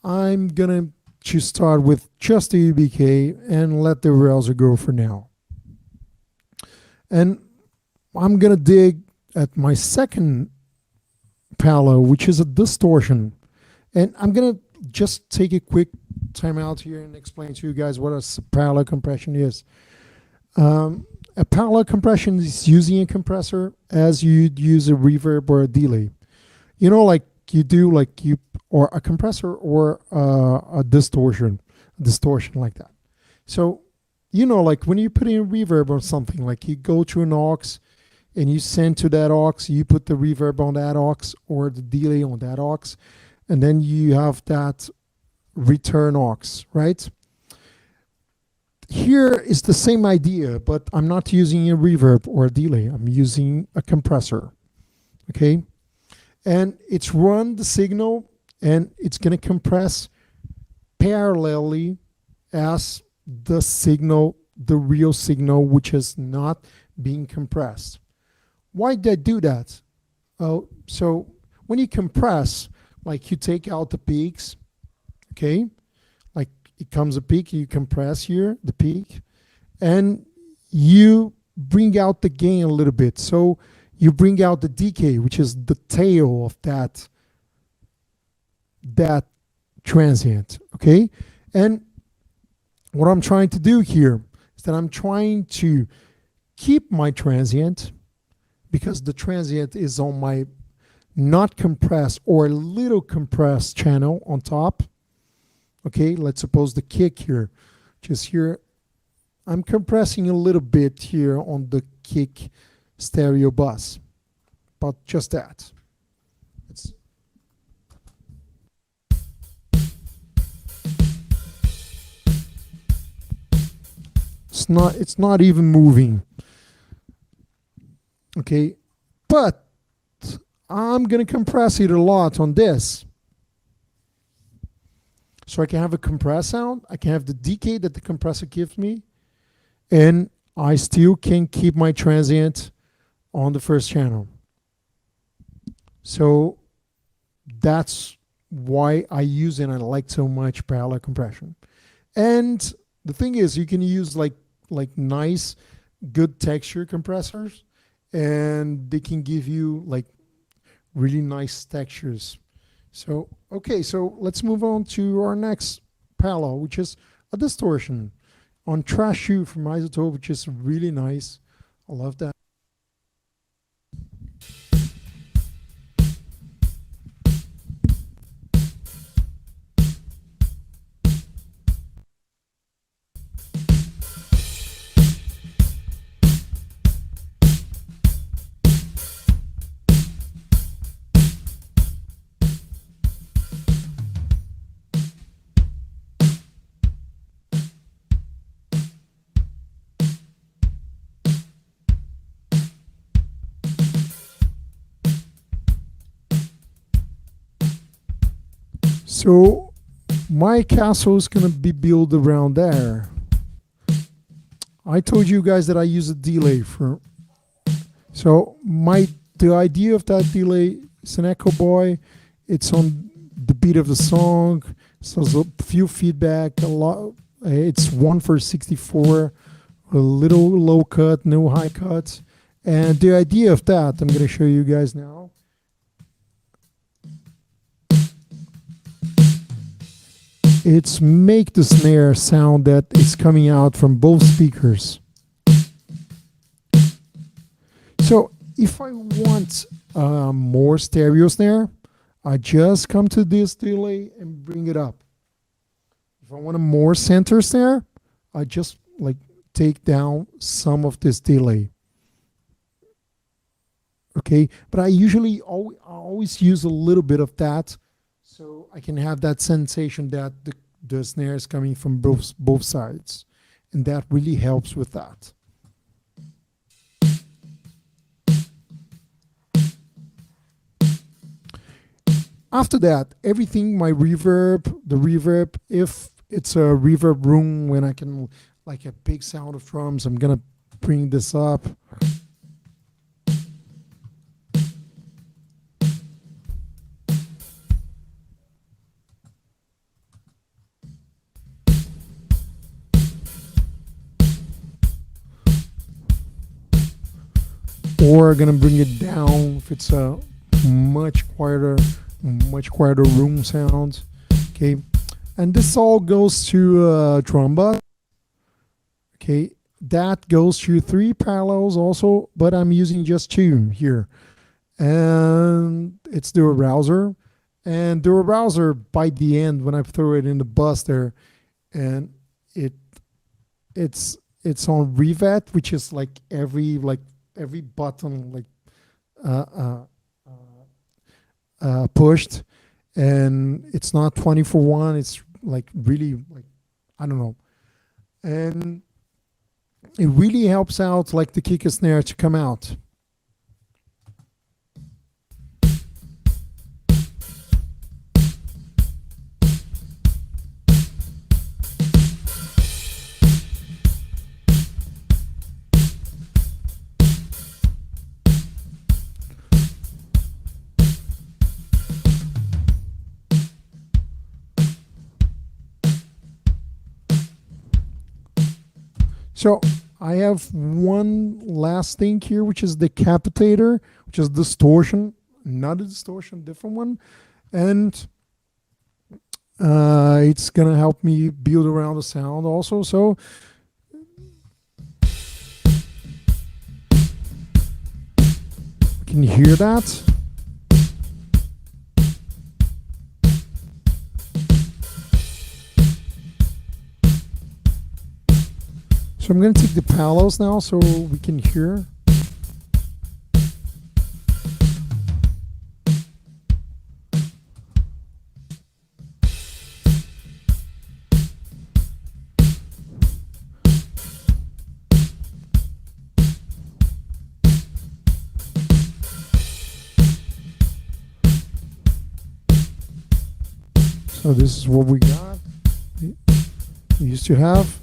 I'm going to start with just the UBK and let the browser go for now. And I'm going to dig at my second palette, which is a distortion. And I'm going to just take a quick time out here and explain to you guys what a parallel compression is. A parallel compression is using a compressor as you'd use a reverb or a delay. You know, like you do, like you, or a compressor or a distortion like that. So, you know, like when you put in a reverb or something, like you go to an aux and you send to that aux, you put the reverb on that aux or the delay on that aux, and then you have that return aux, right? Here is the same idea, but I'm not using a reverb or a delay. I'm using a compressor, okay? And it's run the signal and it's going to compress parallelly as the signal, the real signal, which is not being compressed. Why did I do that? Oh, so when you compress, like you take out the peaks, okay? Like it comes a peak, you compress here, the peak, and you bring out the gain a little bit. So you bring out the decay, which is the tail of that transient, okay? And what I'm trying to do here is that I'm trying to keep my transient, because the transient is on my not compressed or a little compressed channel on top. Okay, let's suppose the kick here, just here, I'm compressing a little bit here on the kick stereo bus, but just that. It's not even moving. Okay, but I'm gonna compress it a lot on this. So I can have a compressed sound, I can have the decay that the compressor gives me, and I still can keep my transient on the first channel. So that's why I use and I like so much parallel compression. And the thing is, you can use like nice, good texture compressors, and they can give you like really nice textures. So, okay, so let's move on to our next parallel, which is a distortion on Trash Shoe from Isotope, which is really nice. I love that. So my castle is going to be built around there. I told you guys that I use a delay for. So the idea of that delay is an echo boy. It's on the beat of the song. So there's a few feedback. A lot. It's 1/64, a little low cut, no high cuts. And the idea of that, I'm going to show you guys now. It's make the snare sound that is coming out from both speakers. So if I want more stereo snare, I just come to this delay and bring it up. If I want a more center snare, I just like take down some of this delay. Okay, but I usually always use a little bit of that, so I can have that sensation that the snare is coming from both sides, and that really helps with that. After that, everything, the reverb, if it's a reverb room when I can like a big sound of drums, I'm gonna bring this up. or gonna bring it down if it's a much quieter, much quieter room sound. Okay, and this all goes to drum bus. Okay, that goes to three parallels also, but I'm using just two here, and it's the arouser. And the arouser by the end, when I throw it in the bus there, and it it's on revet, which is like every button uh, uh, pushed, and it's not 20 for 1. It's like really like, I don't know, and it really helps out like the kick and snare to come out. So I have one last thing here, which is decapitator, which is distortion, not a distortion, different one, and it's gonna help me build around the sound also. So can you hear that? So I'm going to take the parallels now so we can hear. So this is what we got. We used to have.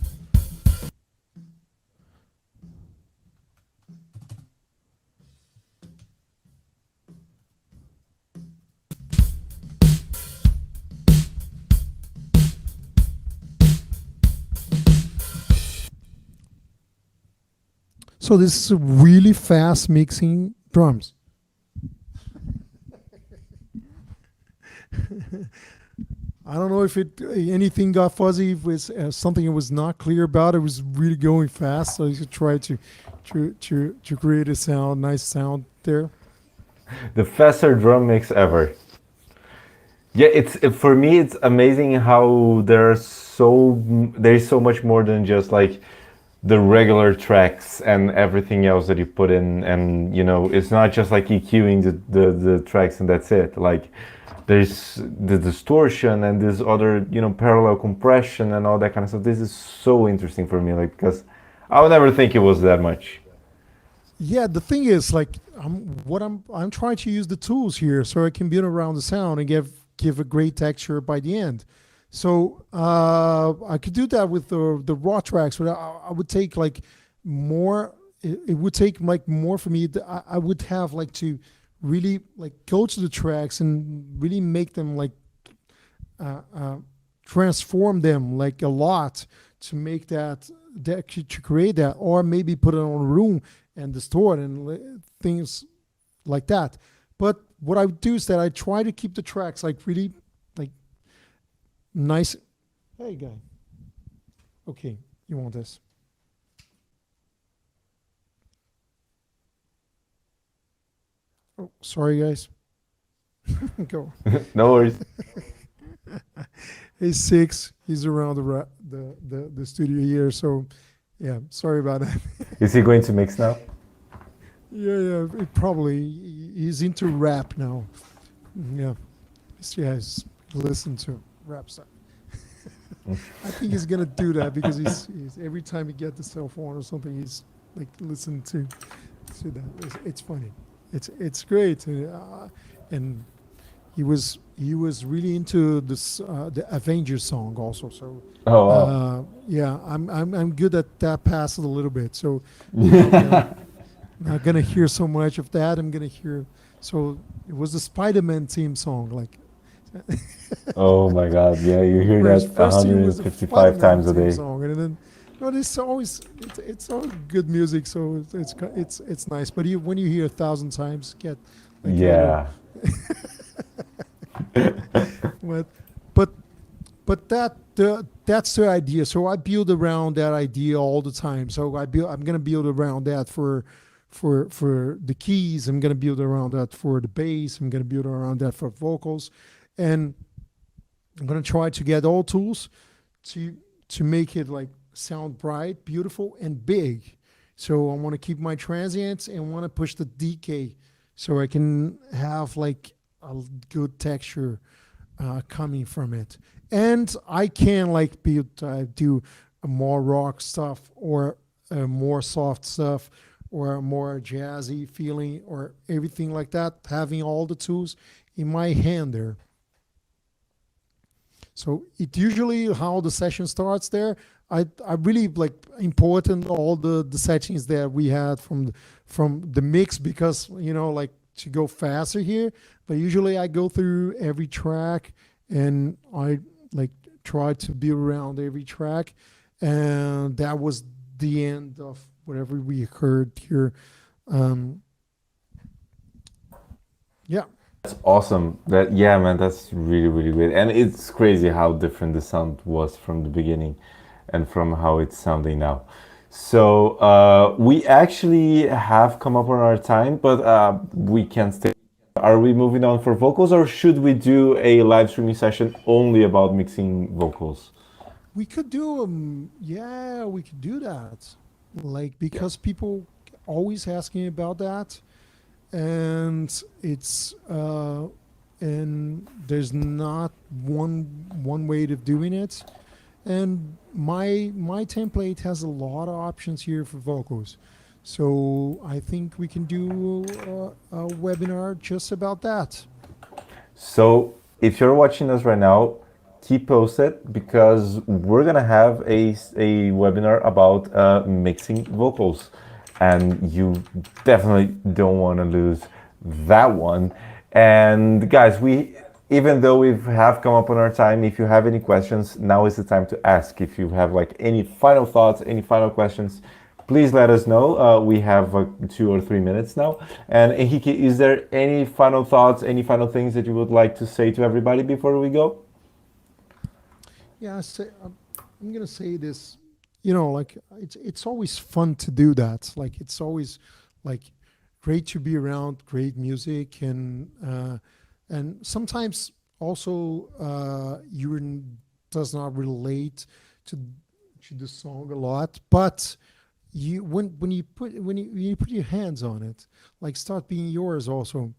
So this is really fast mixing drums. I don't know if anything got fuzzy, if it was something that was not clear about. It was really going fast, so you could try to create a sound, nice sound there. The faster drum mix ever. Yeah, for me it's amazing how there's so much more than just like the regular tracks and everything else that you put in, and it's not just like EQing the tracks and that's it. Like there's the distortion and this other parallel compression and all that kind of stuff. This is so interesting for me, like, because I would never think it was that much. Yeah, the thing is, like, I'm trying to use the tools here so I can build around the sound and give a great texture by the end. So I could do that with the raw tracks, but I would take like more. It would take like more for me. I would have like to really like go to the tracks and really make them like transform them like a lot to make that to create that, or maybe put it on a room and distort and things like that. But what I do is that I try to keep the tracks like really like nice. Hey guy, okay, you want this? Oh, sorry guys. Go. No worries. He's 6. He's around the studio here, so yeah, sorry about that. Is he going to mix now? Yeah, he's into rap now. Yeah, he's listen to rap stuff. I think he's gonna do that because he's every time he gets the cell phone or something, he's like listening to that. It's funny. It's great, and he was really into this the Avengers song also. So Oh, wow. yeah, I'm good at that pass a little bit. So not gonna hear so much of that. I'm gonna hear. So it was the Spider-Man theme song, like. Oh my God! Yeah, you hear Whereas that first it was the 155 times a Spider-Man theme day. song, and then But it's always good music, so it's nice. But when you hear 1,000 times, get like a little. Yeah. But but that's the idea. So I build around that idea all the time. So I'm gonna build around that for the keys. I'm gonna build around that for the bass. I'm gonna build around that for vocals, and I'm gonna try to get all tools to make it like sound bright, beautiful, and big. So I want to keep my transients and want to push the decay, so I can have like a good texture coming from it. And I can like do a more rock stuff or more soft stuff or a more jazzy feeling or everything like that. Having all the tools in my hand there. So it usually how the session starts there. I really like important all the settings that we had from the mix, because like to go faster here. But usually I go through every track and I like try to be around every track, and that was the end of whatever we heard here. Um, yeah. That's awesome. That yeah, man, that's really really great. And it's crazy how different the sound was from the beginning and from how it's sounding now. So we actually have come up on our time, but we can stay. Are we moving on for vocals, or should we do a live streaming session only about mixing vocals? We could do yeah, we could do that. Like because people always asking about that, and it's and there's not one way of doing it. And my template has a lot of options here for vocals. So I think we can do a webinar just about that. So if you're watching us right now, keep posted because we're gonna have a webinar about mixing vocals, and you definitely don't want to lose that one. And guys, we even though we have come up on our time, if you have any questions, now is the time to ask. If you have like any final thoughts, any final questions, please let us know. We have 2 or 3 minutes now. And Henrique, is there any final thoughts, any final things that you would like to say to everybody before we go? Yeah, I'm gonna say this. Like it's always fun to do that. Like it's always like great to be around great music, and sometimes also does not relate to the song a lot, but when you put your hands on it, like start being yours also.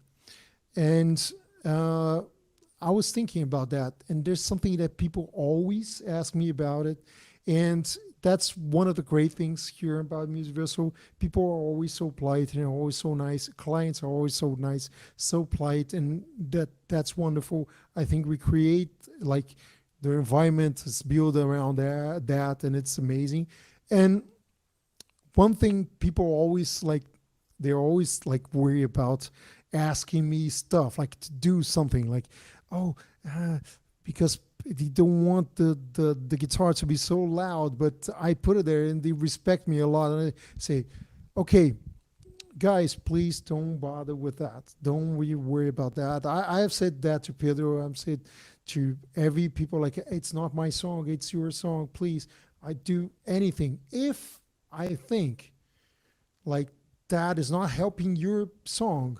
And I was thinking about that, and there's something that people always ask me about it, and that's one of the great things here about Musiversal. People are always so polite and always so nice. Clients are always so nice, so polite, and that's wonderful. I think we create like the environment is built around that, and it's amazing. And one thing people always like, they're always like worry about asking me stuff like to do something like, oh, because they don't want the guitar to be so loud, but I put it there and they respect me a lot. And I say, okay, guys, please don't bother with that. Don't really worry about that. I have said that to Pedro. I've said to every people like, it's not my song, it's your song. Please, I do anything if I think like that is not helping your song,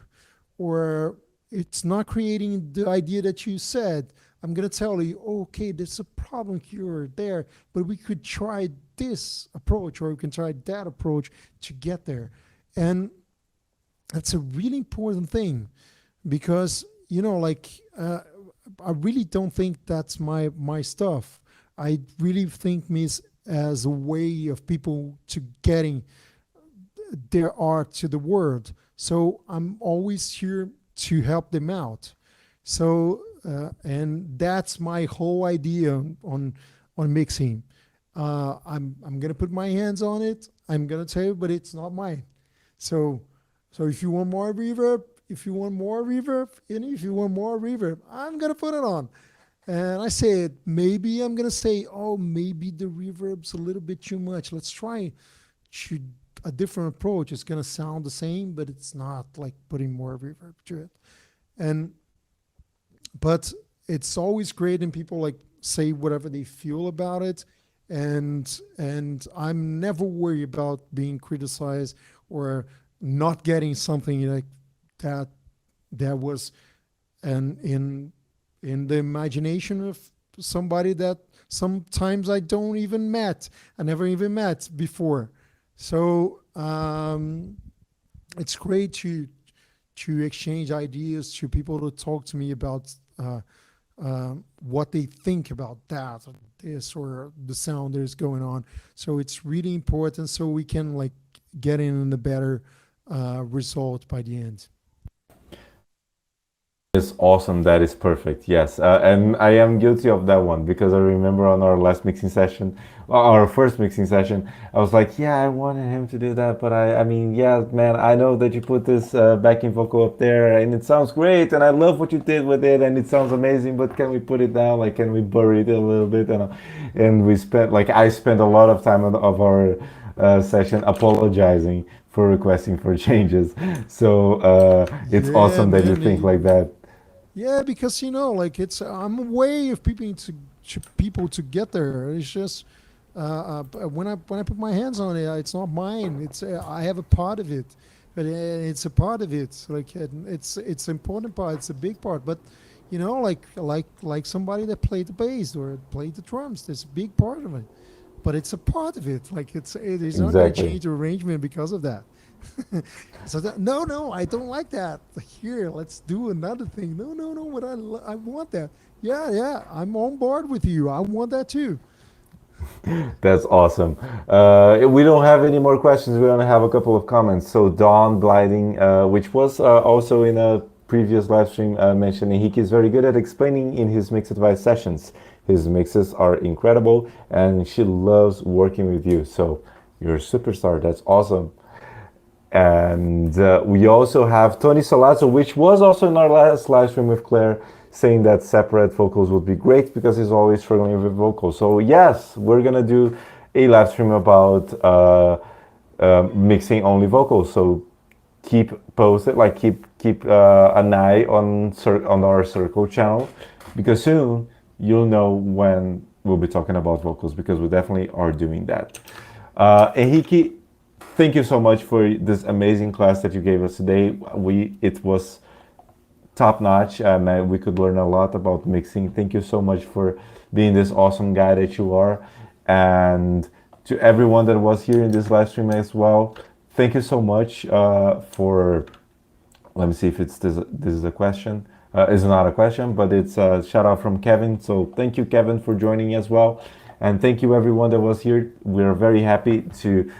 or it's not creating the idea that you said. I'm gonna tell you, okay, there's a problem here there, but we could try this approach, or we can try that approach to get there. And that's a really important thing, because like I really don't think that's my stuff. I really think means as a way of people to getting their art to the world. So I'm always here to help them out. So and that's my whole idea on mixing. I'm gonna put my hands on it. I'm gonna tell you, but it's not mine. So if you want more reverb, if you want more reverb, and if you want more reverb, I'm gonna put it on. And I said, maybe I'm gonna say, oh, maybe the reverb's a little bit too much. Let's try to a different approach. It's gonna sound the same, but it's not like putting more reverb to it. And but it's always great and people like say whatever they feel about it, and I'm never worried about being criticized or not getting something like that that was and in the imagination of somebody that sometimes I never even met before. So it's great to exchange ideas, to people to talk to me about what they think about that or this or the sound that is going on. So it's really important so we can like get in a better result by the end. It's awesome. That is perfect. Yes, and I am guilty of that one because I remember on our last mixing session, our first mixing session, I was like, "Yeah, I wanted him to do that, but I mean, yeah, man, I know that you put this backing vocal up there, and it sounds great, and I love what you did with it, and it sounds amazing. But can we put it down? Like, can we bury it a little bit?" And we spent like I spent a lot of time of our session apologizing for requesting for changes. So it's Yeah, awesome that you man. think like that. Yeah, because like I'm a way of people to get there. It's just when I put my hands on it, it's not mine. It's I have a part of it, but it's a part of it. Like it's important part. It's a big part. But like somebody that played the bass or played the drums, there's a big part of it. But it's a part of it. Like it's not going to Exactly. change the arrangement because of that. So no, I don't like that. Here, let's do another thing. No, but I want that. Yeah, I'm on board with you. I want that too. That's awesome. We don't have any more questions. We only have a couple of comments. So Dawn Blinding, which was also in a previous live stream, mentioned Henrique is very good at explaining in his mix advice sessions. His mixes are incredible, and she loves working with you. So you're a superstar. That's awesome. And we also have Tony Salazzo, which was also in our last live stream with Claire, saying that separate vocals would be great because he's always struggling with vocals. So yes, we're gonna do a live stream about mixing only vocals. So keep posted, like keep an eye on our Circle channel, because soon you'll know when we'll be talking about vocals, because we definitely are doing that. Henrique, thank you so much for this amazing class that you gave us today. It was top notch, and we could learn a lot about mixing. Thank you so much for being this awesome guy that you are, and to everyone that was here in this live stream as well. Thank you so much for. Let me see if it's this is a question. It's not a question, but it's a shout out from Kevin. So thank you, Kevin, for joining as well. And thank you, everyone that was here. We're very happy to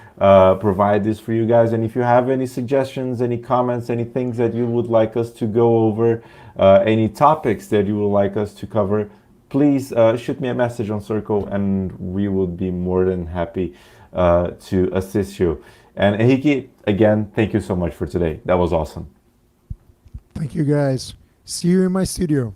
provide this for you guys. And if you have any suggestions, any comments, any things that you would like us to go over, any topics that you would like us to cover, please shoot me a message on Circle, and we would be more than happy to assist you. And Henrique, again, thank you so much for today. That was awesome. Thank you guys. See you in my studio.